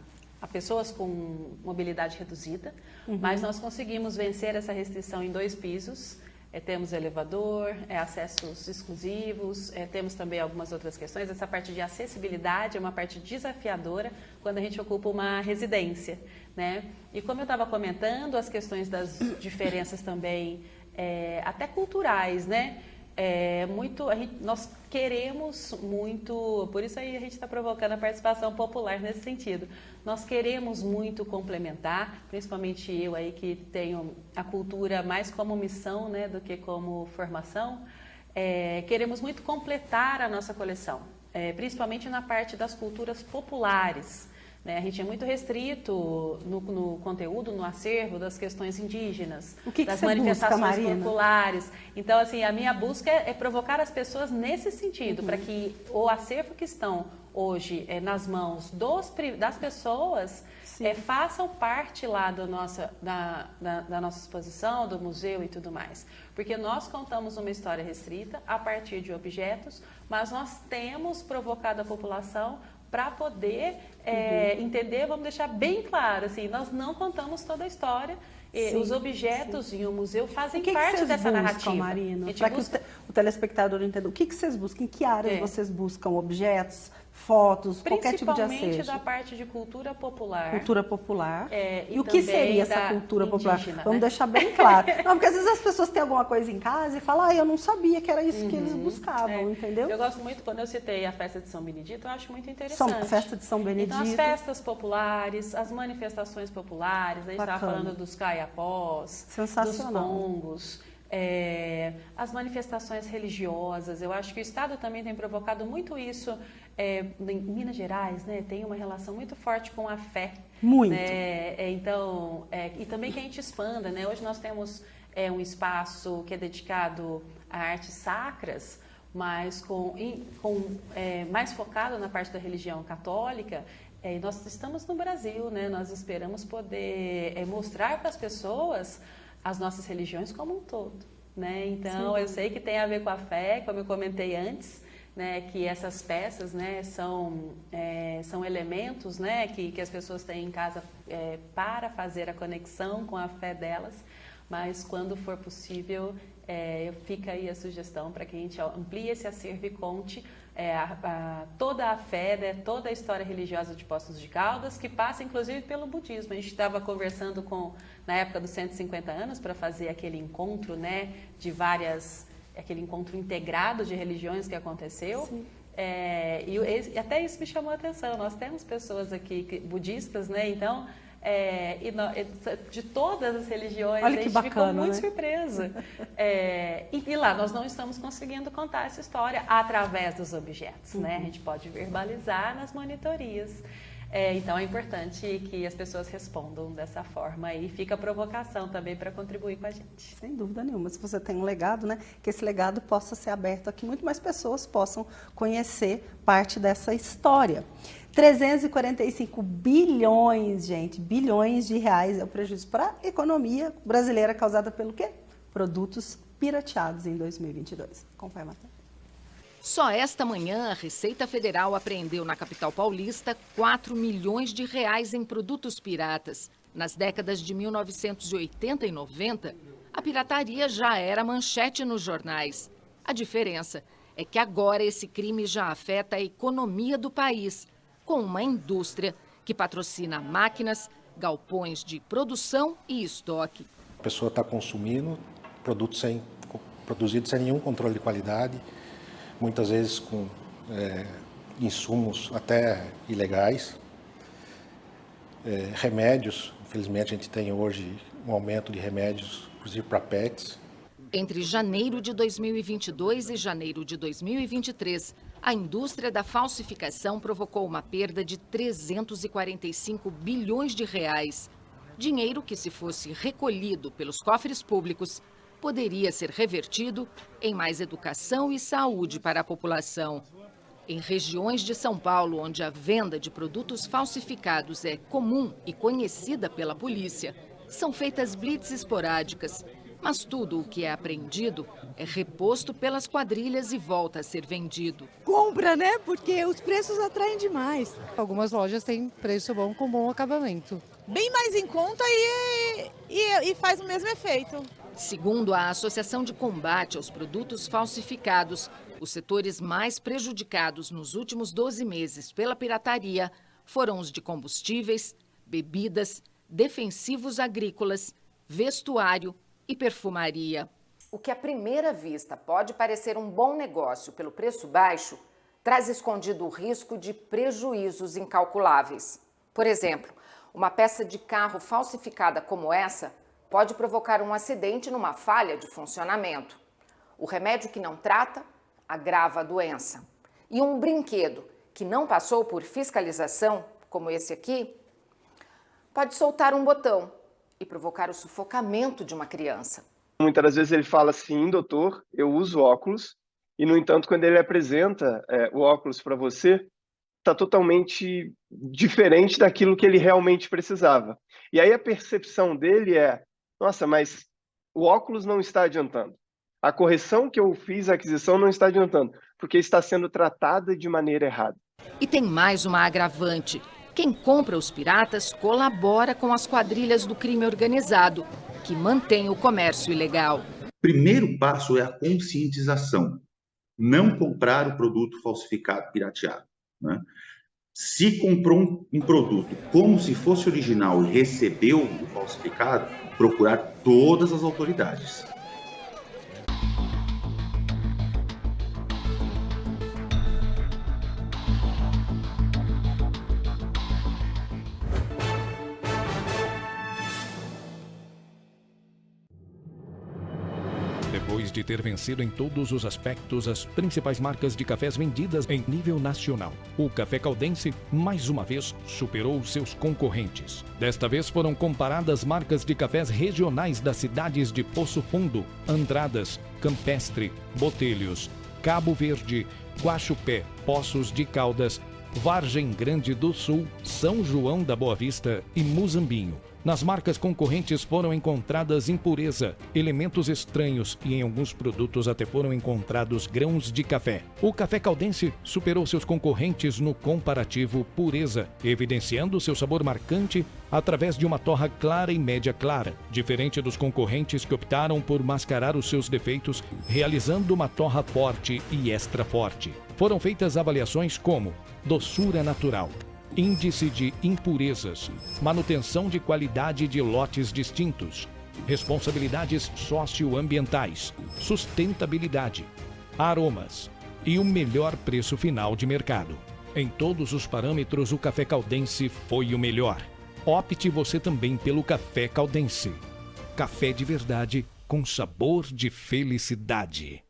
pessoas com mobilidade reduzida, mas nós conseguimos vencer essa restrição em 2 pisos. Temos elevador, acessos exclusivos, temos também algumas outras questões. Essa parte de acessibilidade é uma parte desafiadora quando a gente ocupa uma residência, né? E como eu estava comentando, as questões das diferenças também, até culturais, né? Nós queremos muito, por isso aí a gente está provocando a participação popular nesse sentido. Nós queremos muito complementar, principalmente eu aí que tenho a cultura mais como missão, né, do que como formação. Queremos muito completar a nossa coleção, principalmente na parte das culturas populares. Né? A gente é muito restrito no conteúdo, no acervo das questões indígenas, das manifestações populares. Então, assim, a minha busca é provocar as pessoas nesse sentido, para que o acervo que estão hoje nas mãos das pessoas façam parte lá da nossa exposição, do museu e tudo mais. Porque nós contamos uma história restrita a partir de objetos, mas nós temos provocado a população para poder entender, vamos deixar bem claro, assim, nós não contamos toda a história, os objetos em um museu fazem parte dessa narrativa. Marina, para que o telespectador entenda, o que vocês buscam, em que áreas vocês buscam objetos, fotos, qualquer tipo de acervo? Principalmente da parte de cultura popular. Cultura popular. E o que seria essa cultura popular? Indígena, vamos deixar bem claro. Não, porque às vezes as pessoas têm alguma coisa em casa e falam, eu não sabia que era isso que eles buscavam, entendeu? Eu gosto muito, quando eu citei a festa de São Benedito, eu acho muito interessante. A festa de São Benedito. Então, as festas populares, as manifestações populares, a gente estava falando dos caiapós, dos congos, as manifestações religiosas. Eu acho que o Estado também tem provocado muito isso. Em Minas Gerais, né, tem uma relação muito forte com a fé. Muito. Né? Então, e também que a gente expanda, né? Hoje nós temos um espaço que é dedicado a artes sacras, mas mais focado na parte da religião católica. E nós estamos no Brasil, né? Nós esperamos poder mostrar para as pessoas as nossas religiões como um todo. Né? Então, eu sei que tem a ver com a fé, como eu comentei antes, né, que essas peças, né, são elementos, né, que as pessoas têm em casa para fazer a conexão com a fé delas, mas quando for possível, fica aí a sugestão para que a gente amplie esse acervo e conte toda a fé, né, toda a história religiosa de Poços de Caldas, que passa inclusive pelo budismo. A gente estava conversando na época dos 150 anos para fazer aquele encontro, né, aquele encontro integrado de religiões que aconteceu. E até isso me chamou a atenção. Nós temos pessoas aqui budistas, né? Então, de todas as religiões, olha que a gente bacana, ficou muito né? surpresa. E lá nós não estamos conseguindo contar essa história através dos objetos, né? A gente pode verbalizar nas monitorias. Então, é importante que as pessoas respondam dessa forma e fica a provocação também para contribuir com a gente. Sem dúvida nenhuma. Se você tem um legado, né, que esse legado possa ser aberto a que muito mais pessoas possam conhecer parte dessa história. 345 bilhões, gente, bilhões de reais é o prejuízo para a economia brasileira causada pelo quê? Produtos pirateados em 2022. Acompanha a matéria. Só esta manhã, a Receita Federal apreendeu na capital paulista 4 milhões de reais em produtos piratas. Nas décadas de 1980 e 90, a pirataria já era manchete nos jornais. A diferença é que agora esse crime já afeta a economia do país, com uma indústria que patrocina máquinas, galpões de produção e estoque. A pessoa está consumindo produtos produzidos sem nenhum controle de qualidade, muitas vezes com insumos até ilegais. Remédios, infelizmente a gente tem hoje um aumento de remédios inclusive para pets. Entre janeiro de 2022 e janeiro de 2023, a indústria da falsificação provocou uma perda de 345 bilhões de reais. Dinheiro que, se fosse recolhido pelos cofres públicos, poderia ser revertido em mais educação e saúde para a população. Em regiões de São Paulo, onde a venda de produtos falsificados é comum e conhecida pela polícia, são feitas blitz esporádicas, mas tudo o que é apreendido é reposto pelas quadrilhas e volta a ser vendido. Compra, né? Porque os preços atraem demais. Algumas lojas têm preço bom com bom acabamento. Bem mais em conta e faz o mesmo efeito. Segundo a Associação de Combate aos Produtos Falsificados, os setores mais prejudicados nos últimos 12 meses pela pirataria foram os de combustíveis, bebidas, defensivos agrícolas, vestuário e perfumaria. O que à primeira vista pode parecer um bom negócio pelo preço baixo, traz escondido o risco de prejuízos incalculáveis. Por exemplo, uma peça de carro falsificada como essa pode provocar um acidente numa falha de funcionamento. O remédio que não trata agrava a doença. E um brinquedo que não passou por fiscalização, como esse aqui, pode soltar um botão e provocar o sufocamento de uma criança. Muitas das vezes ele fala assim, doutor, eu uso óculos, e no entanto, quando ele apresenta o óculos para você, está totalmente diferente daquilo que ele realmente precisava. E aí a percepção dele é, nossa, mas o óculos não está adiantando. A correção que eu fiz, a aquisição, não está adiantando, porque está sendo tratada de maneira errada. E tem mais uma agravante. Quem compra os piratas colabora com as quadrilhas do crime organizado, que mantém o comércio ilegal. Primeiro passo é a conscientização. Não comprar o produto falsificado, pirateado, né? Se comprou um produto como se fosse original e recebeu o falsificado, procurar todas as autoridades. Depois de ter vencido em todos os aspectos as principais marcas de cafés vendidas em nível nacional, o Café Caldense, mais uma vez, superou seus concorrentes. Desta vez foram comparadas marcas de cafés regionais das cidades de Poço Fundo, Andradas, Campestre, Botelhos, Cabo Verde, Guaxupé, Poços de Caldas, Vargem Grande do Sul, São João da Boa Vista e Muzambinho. Nas marcas concorrentes foram encontradas impureza, elementos estranhos e em alguns produtos até foram encontrados grãos de café. O Café Caldense superou seus concorrentes no comparativo pureza, evidenciando seu sabor marcante através de uma torra clara e média clara, diferente dos concorrentes que optaram por mascarar os seus defeitos, realizando uma torra forte e extra forte. Foram feitas avaliações como doçura natural, índice de impurezas, manutenção de qualidade de lotes distintos, responsabilidades socioambientais, sustentabilidade, aromas e o melhor preço final de mercado. Em todos os parâmetros, o Café Caldense foi o melhor. Opte você também pelo Café Caldense. Café de verdade com sabor de felicidade.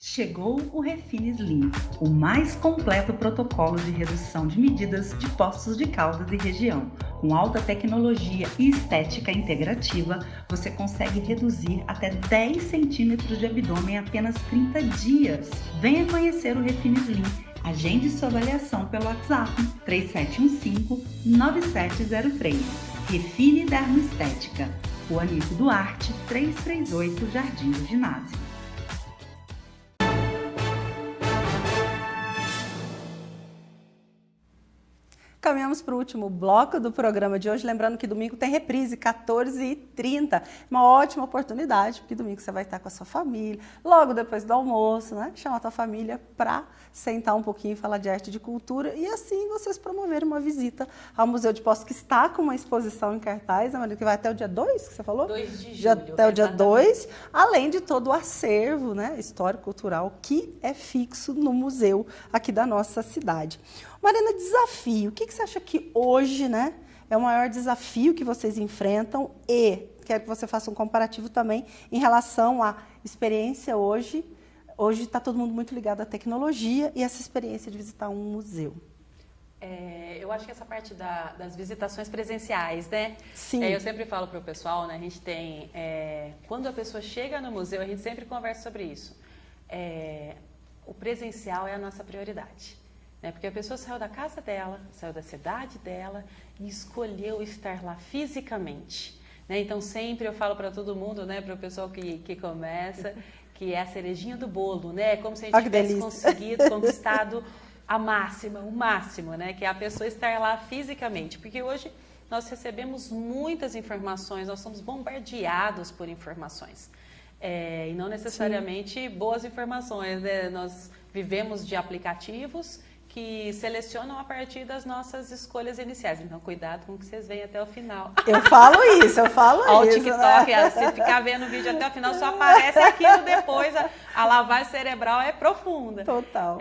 Chegou o Refine Slim, o mais completo protocolo de redução de medidas de Poços de Caldas e região. Com alta tecnologia e estética integrativa, você consegue reduzir até 10 centímetros de abdômen em apenas 30 dias. Venha conhecer o Refine Slim. Agende sua avaliação pelo WhatsApp 3715-9703. Refine Dermoestética, Rua Nico Duarte, 338, Jardim do Ginásio. Caminhamos para o último bloco do programa de hoje, lembrando que domingo tem reprise, 14h30. Uma ótima oportunidade, porque domingo você vai estar com a sua família, logo depois do almoço, né? Chama a tua família para sentar um pouquinho e falar de arte e de cultura e assim vocês promoverem uma visita ao Museu de Poços, que está com uma exposição em cartaz, que vai até o dia 2, que você falou? 2 de julho. Até o dia 2, além de todo o acervo, né, histórico-cultural que é fixo no museu aqui da nossa cidade. Mariana, desafio. O que você acha que hoje, né, é o maior desafio que vocês enfrentam e quero que você faça um comparativo também em relação à experiência hoje. Hoje está todo mundo muito ligado à tecnologia e essa experiência de visitar um museu. Eu acho que essa parte das visitações presenciais, né? Sim. Eu sempre falo para o pessoal, né? A gente tem... quando a pessoa chega no museu, a gente sempre conversa sobre isso. O presencial é a nossa prioridade. Né? Porque a pessoa saiu da casa dela, saiu da cidade dela e escolheu estar lá fisicamente. Né? Então, sempre eu falo para todo mundo, né? Para o pessoal que começa, que é a cerejinha do bolo, né? Como se a gente tivesse conquistado o máximo, né? Que é a pessoa estar lá fisicamente. Porque hoje nós recebemos muitas informações, nós somos bombardeados por informações. E não necessariamente boas informações, né? Nós vivemos de aplicativos que selecionam a partir das nossas escolhas iniciais. Então, cuidado com o que vocês veem até o final. Eu falo isso. Ó, o TikTok, né? Se ficar vendo o vídeo até o final, só aparece aquilo depois. A lavagem cerebral é profunda. Total.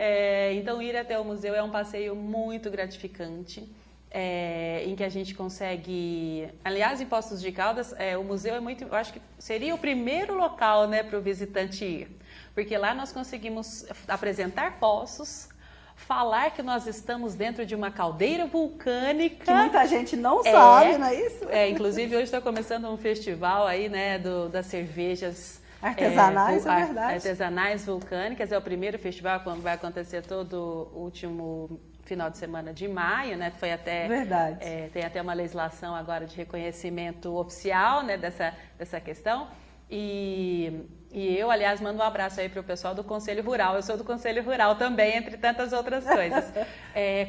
Então, ir até o museu é um passeio muito gratificante. Em que a gente consegue... Aliás, em Poços de Caldas, o museu é muito... Eu acho que seria o primeiro local, né, para o visitante ir. Porque lá nós conseguimos apresentar poços, falar que nós estamos dentro de uma caldeira vulcânica. Que muita gente não sabe, não é isso? Inclusive, hoje está começando um festival aí, né, das cervejas... Artesanais, é verdade. Artesanais vulcânicas. É o primeiro festival, quando vai acontecer todo o último final de semana de maio, né? Foi até... Verdade. Tem até uma legislação agora de reconhecimento oficial, né, dessa questão. E eu, aliás, mando um abraço aí para o pessoal do Conselho Rural. Eu sou do Conselho Rural também, entre tantas outras coisas.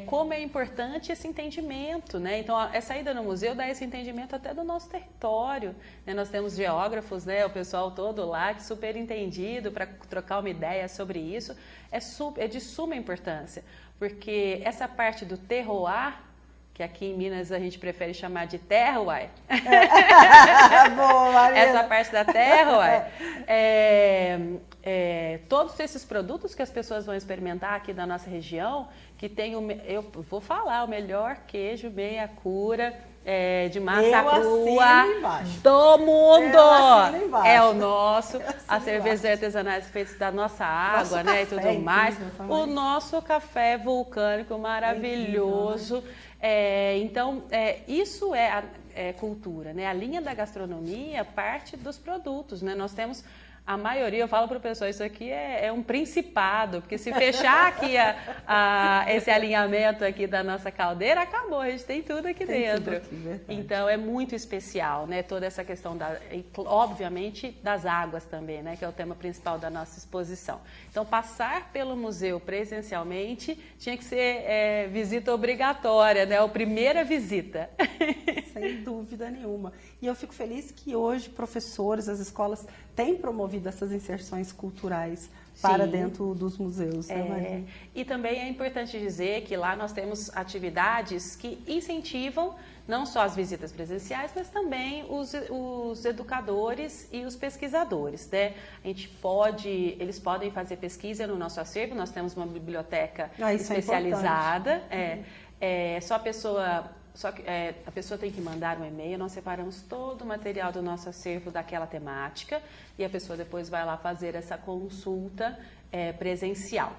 Como é importante esse entendimento, né? Então, essa ida no museu dá esse entendimento até do nosso território. Né? Nós temos geógrafos, né? O pessoal todo lá, que super entendido para trocar uma ideia sobre isso. É de suma importância, porque essa parte do terroir, que aqui em Minas a gente prefere chamar de terroir. Boa, Maria. Essa parte da terroir, todos esses produtos que as pessoas vão experimentar aqui da nossa região, que tem eu vou falar, o melhor queijo meia cura de massa crua do mundo. É o nosso. As cervejas artesanais feitas da nossa água, né, e tudo mais. O nosso café vulcânico maravilhoso. Então, isso é cultura, né? A linha da gastronomia parte dos produtos, né? Nós temos a maioria, eu falo para o pessoal, isso aqui é um principado, porque se fechar aqui esse alinhamento aqui da nossa caldeira, acabou, a gente tem tudo aqui dentro. Então, é muito especial, né? Toda essa questão, obviamente, das águas também, né? Que é o tema principal da nossa exposição. Então, passar pelo museu presencialmente tinha que ser visita obrigatória, né? A primeira visita. Sem dúvida nenhuma. E eu fico feliz que hoje professores, as escolas têm promovido essas inserções culturais para dentro dos museus. Né, Maria? E também é importante dizer que lá nós temos atividades que incentivam não só as visitas presenciais, mas também os educadores e os pesquisadores, né? Eles podem fazer pesquisa no nosso acervo, nós temos uma biblioteca especializada. Só que a pessoa tem que mandar um e-mail, nós separamos todo o material do nosso acervo daquela temática e a pessoa depois vai lá fazer essa consulta presencial.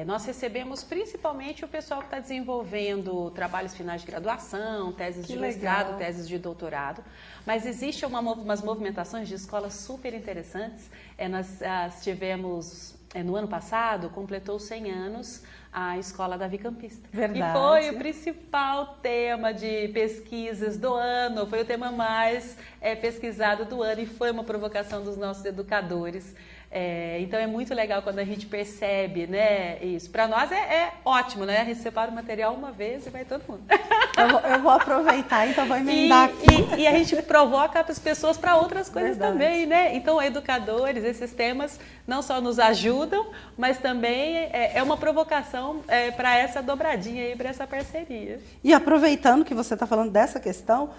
Nós recebemos principalmente o pessoal que está desenvolvendo trabalhos finais de graduação, teses de mestrado, teses de doutorado, mas existe umas movimentações de escolas super interessantes. Nós tivemos, no ano passado, completou 100 anos a Escola Davi Campista. Verdade. E foi o principal tema de pesquisas do ano, foi o tema mais pesquisado do ano e foi uma provocação dos nossos educadores. Então é muito legal quando a gente percebe, né, isso. Para nós é ótimo, né? A gente separa o material uma vez e vai todo mundo. Eu vou aproveitar, então vou emendar aqui. E a gente provoca as pessoas para outras coisas também, né? Então, educadores, esses temas não só nos ajudam, mas também é uma provocação para essa dobradinha aí, para essa parceria. E aproveitando que você está falando dessa questão,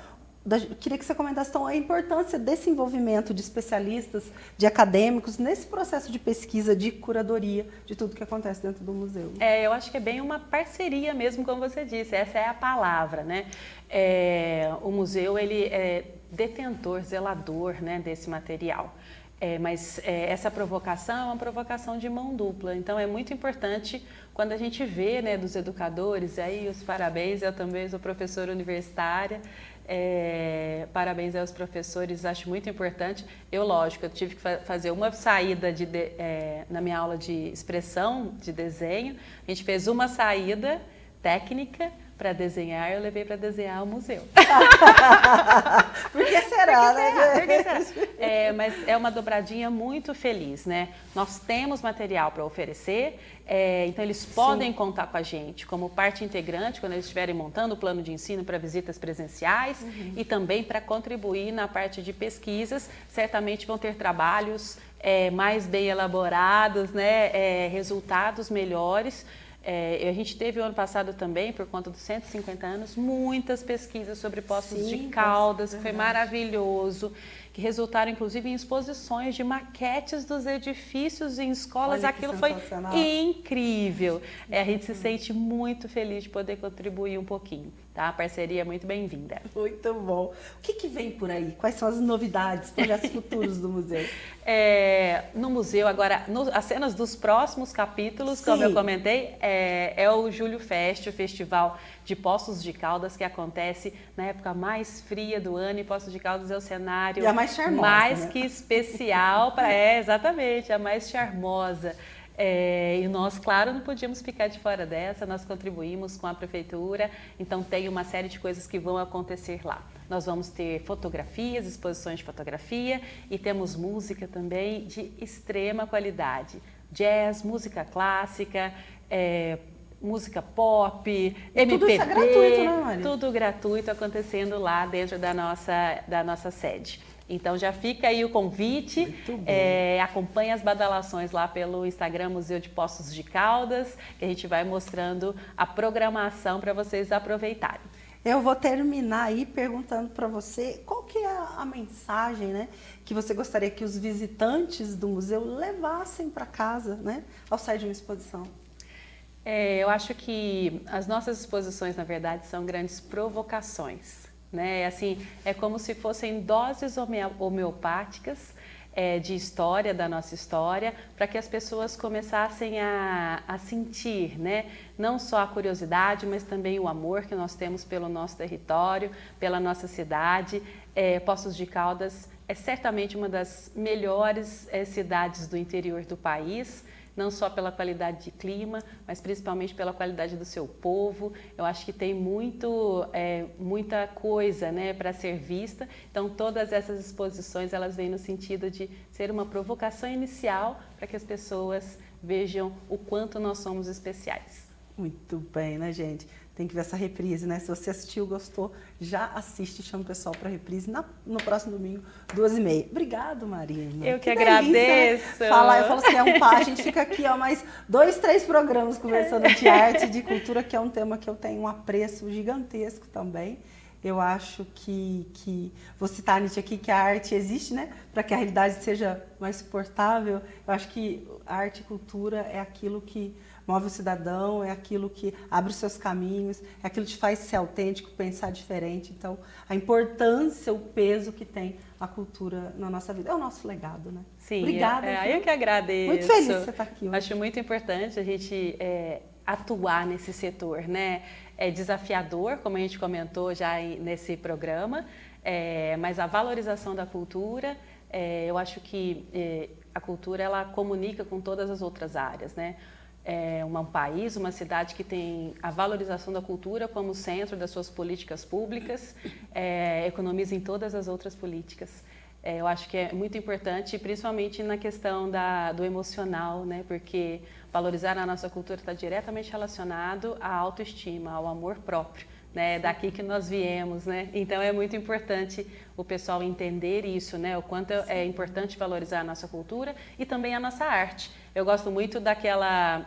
queria que você comentasse então, a importância desse envolvimento de especialistas, de acadêmicos, nesse processo de pesquisa, de curadoria, de tudo que acontece dentro do museu. Eu acho que é bem uma parceria mesmo, como você disse, essa é a palavra, né? O museu, ele é detentor, zelador, né, desse material. Mas essa provocação é uma provocação de mão dupla, então é muito importante quando a gente vê, né, dos educadores, aí os parabéns, eu também sou professora universitária, parabéns aos professores, acho muito importante. Lógico, eu tive que fazer uma saída na minha aula de expressão, de desenho, a gente fez uma saída técnica para desenhar, eu levei para desenhar o museu. Por que será, né? Por que será? Mas é uma dobradinha muito feliz, né? Nós temos material para oferecer, então eles podem contar com a gente como parte integrante quando eles estiverem montando o plano de ensino para visitas presenciais e também para contribuir na parte de pesquisas. Certamente vão ter trabalhos mais bem elaborados, né? Resultados melhores. A gente teve o ano passado também, por conta dos 150 anos, muitas pesquisas sobre Poços de Caldas, que foi maravilhoso, que resultaram inclusive em exposições de maquetes dos edifícios em escolas. Aquilo foi incrível. A gente se sente muito feliz de poder contribuir um pouquinho. Tá? A parceria é muito bem-vinda. Muito bom. O que vem por aí? Quais são as novidades, projetos futuros do museu? No museu, agora, as cenas dos próximos capítulos, como eu comentei, é o Julho Fest, o festival de Poços de Caldas, que acontece na época mais fria do ano, e Poços de Caldas é o cenário e a mais charmosa, mais que especial para exatamente, a mais charmosa. E nós, claro, não podíamos ficar de fora dessa, nós contribuímos com a prefeitura, então tem uma série de coisas que vão acontecer lá. Nós vamos ter fotografias, exposições de fotografia e temos música também de extrema qualidade. Jazz, música clássica, música pop, MPB, tudo isso é gratuito, né, Mari? Tudo gratuito acontecendo lá dentro da nossa sede. Então já fica aí o convite, acompanhe as badalações lá pelo Instagram Museu de Poços de Caldas, que a gente vai mostrando a programação para vocês aproveitarem. Eu vou terminar aí perguntando para você qual que é a mensagem, né, que você gostaria que os visitantes do museu levassem para casa, né, ao sair de uma exposição. Eu acho que as nossas exposições, na verdade, são grandes provocações. Né? Assim, é como se fossem doses homeopáticas de história, da nossa história, para que as pessoas começassem a sentir, né? Não só a curiosidade, mas também o amor que nós temos pelo nosso território, pela nossa cidade. Poços de Caldas é certamente uma das melhores cidades do interior do país, não só pela qualidade de clima, mas principalmente pela qualidade do seu povo. Eu acho que tem muita coisa, né, para ser vista. Então, todas essas exposições, elas vêm no sentido de ser uma provocação inicial para que as pessoas vejam o quanto nós somos especiais. Muito bem, né, gente? Tem que ver essa reprise, né? Se você assistiu, gostou, já assiste, chama o pessoal para reprise no próximo domingo, 2h30. Obrigado, Marina. Eu que agradeço. Né? Eu falo assim, a gente fica aqui, mais 2, 3 programas conversando de arte e de cultura, que é um tema que eu tenho um apreço gigantesco também. Eu acho que vou citar a Nietzsche aqui, que a arte existe, né? Para que a realidade seja mais suportável. Eu acho que a arte e cultura é aquilo que move o cidadão, é aquilo que abre os seus caminhos, é aquilo que te faz ser autêntico, pensar diferente. Então, a importância, o peso que tem a cultura na nossa vida. É o nosso legado, né? Sim, obrigada. Eu que agradeço. Muito feliz de você estar aqui hoje. Acho muito importante a gente atuar nesse setor, né? É desafiador, como a gente comentou já nesse programa, mas a valorização da cultura, eu acho que a cultura, ela comunica com todas as outras áreas, né? Um país, uma cidade que tem a valorização da cultura como centro das suas políticas públicas, economiza em todas as outras políticas. Eu acho que é muito importante, principalmente na questão do emocional, né? Porque valorizar a nossa cultura está diretamente relacionado à autoestima, ao amor próprio, né? Daqui que nós viemos, né? Então é muito importante o pessoal entender isso, né? O quanto é importante valorizar a nossa cultura e também a nossa arte. Eu gosto muito daquela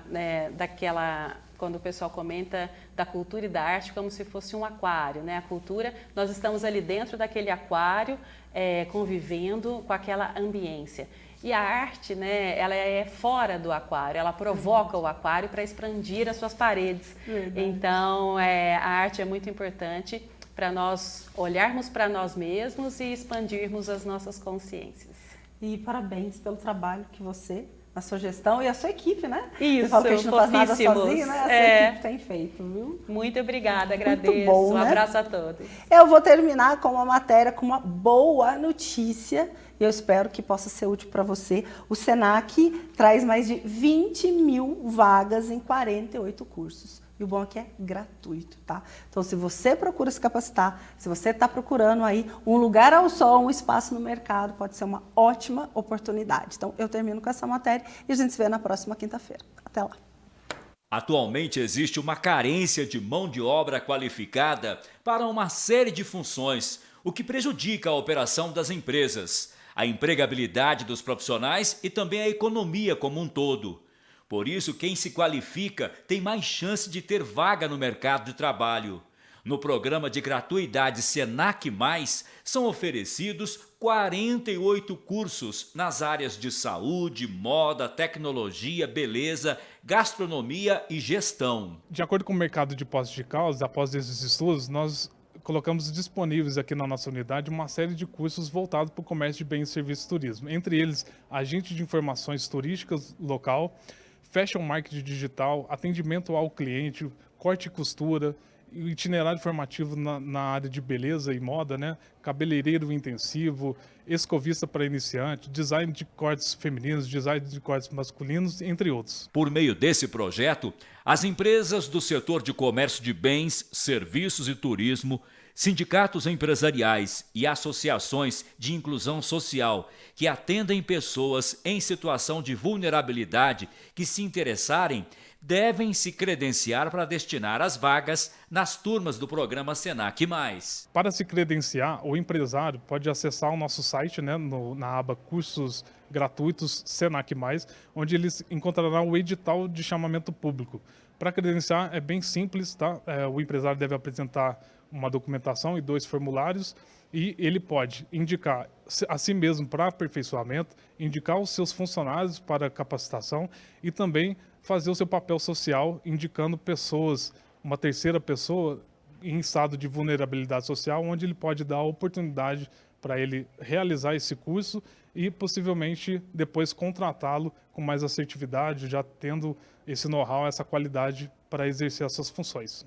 quando o pessoal comenta da cultura e da arte como se fosse um aquário, né? A cultura, nós estamos ali dentro daquele aquário, convivendo com aquela ambiência. E a arte, né, ela é fora do aquário, ela provoca o aquário para expandir as suas paredes. Verdade. Então, a arte é muito importante para nós olharmos para nós mesmos e expandirmos as nossas consciências. E parabéns pelo trabalho que você, a sua gestão e a sua equipe, né? Isso, você fala que a gente não faz nada sozinho, né? A sua equipe tem feito, viu? Muito obrigada, agradeço. Muito bom, né? Um abraço a todos. Eu vou terminar com uma matéria, com uma boa notícia, e eu espero que possa ser útil para você. O Senac traz mais de 20 mil vagas em 48 cursos. E o bom aqui é gratuito, tá? Então, se você procura se capacitar, se você está procurando aí um lugar ao sol, um espaço no mercado, pode ser uma ótima oportunidade. Então, eu termino com essa matéria e a gente se vê na próxima quinta-feira. Até lá. Atualmente existe uma carência de mão de obra qualificada para uma série de funções, o que prejudica a operação das empresas, a empregabilidade dos profissionais e também a economia como um todo. Por isso, quem se qualifica tem mais chance de ter vaga no mercado de trabalho. No programa de gratuidade Senac+, são oferecidos 48 cursos nas áreas de saúde, moda, tecnologia, beleza, gastronomia e gestão. De acordo com o mercado de Poços de Caldas, após esses estudos, nós colocamos disponíveis aqui na nossa unidade uma série de cursos voltados para o comércio de bens, serviços e turismo. Entre eles, agente de informações turísticas local, fashion marketing digital, atendimento ao cliente, corte e costura, itinerário formativo na área de beleza e moda, né? Cabeleireiro intensivo, escovista para iniciante, design de cortes femininos, design de cortes masculinos, entre outros. Por meio desse projeto, as empresas do setor de comércio de bens, serviços e turismo, sindicatos empresariais e associações de inclusão social que atendem pessoas em situação de vulnerabilidade que se interessarem devem se credenciar para destinar as vagas nas turmas do programa Senac+. Para se credenciar, o empresário pode acessar o nosso site, né, na aba Cursos Gratuitos Senac+, onde eles encontrarão o edital de chamamento público. Para credenciar é bem simples, tá? O empresário deve apresentar uma documentação e 2 formulários e ele pode indicar a si mesmo para aperfeiçoamento, indicar os seus funcionários para capacitação e também fazer o seu papel social indicando pessoas, uma terceira pessoa em estado de vulnerabilidade social, onde ele pode dar a oportunidade para ele realizar esse curso e possivelmente depois contratá-lo com mais assertividade, já tendo esse know-how, essa qualidade para exercer essas funções.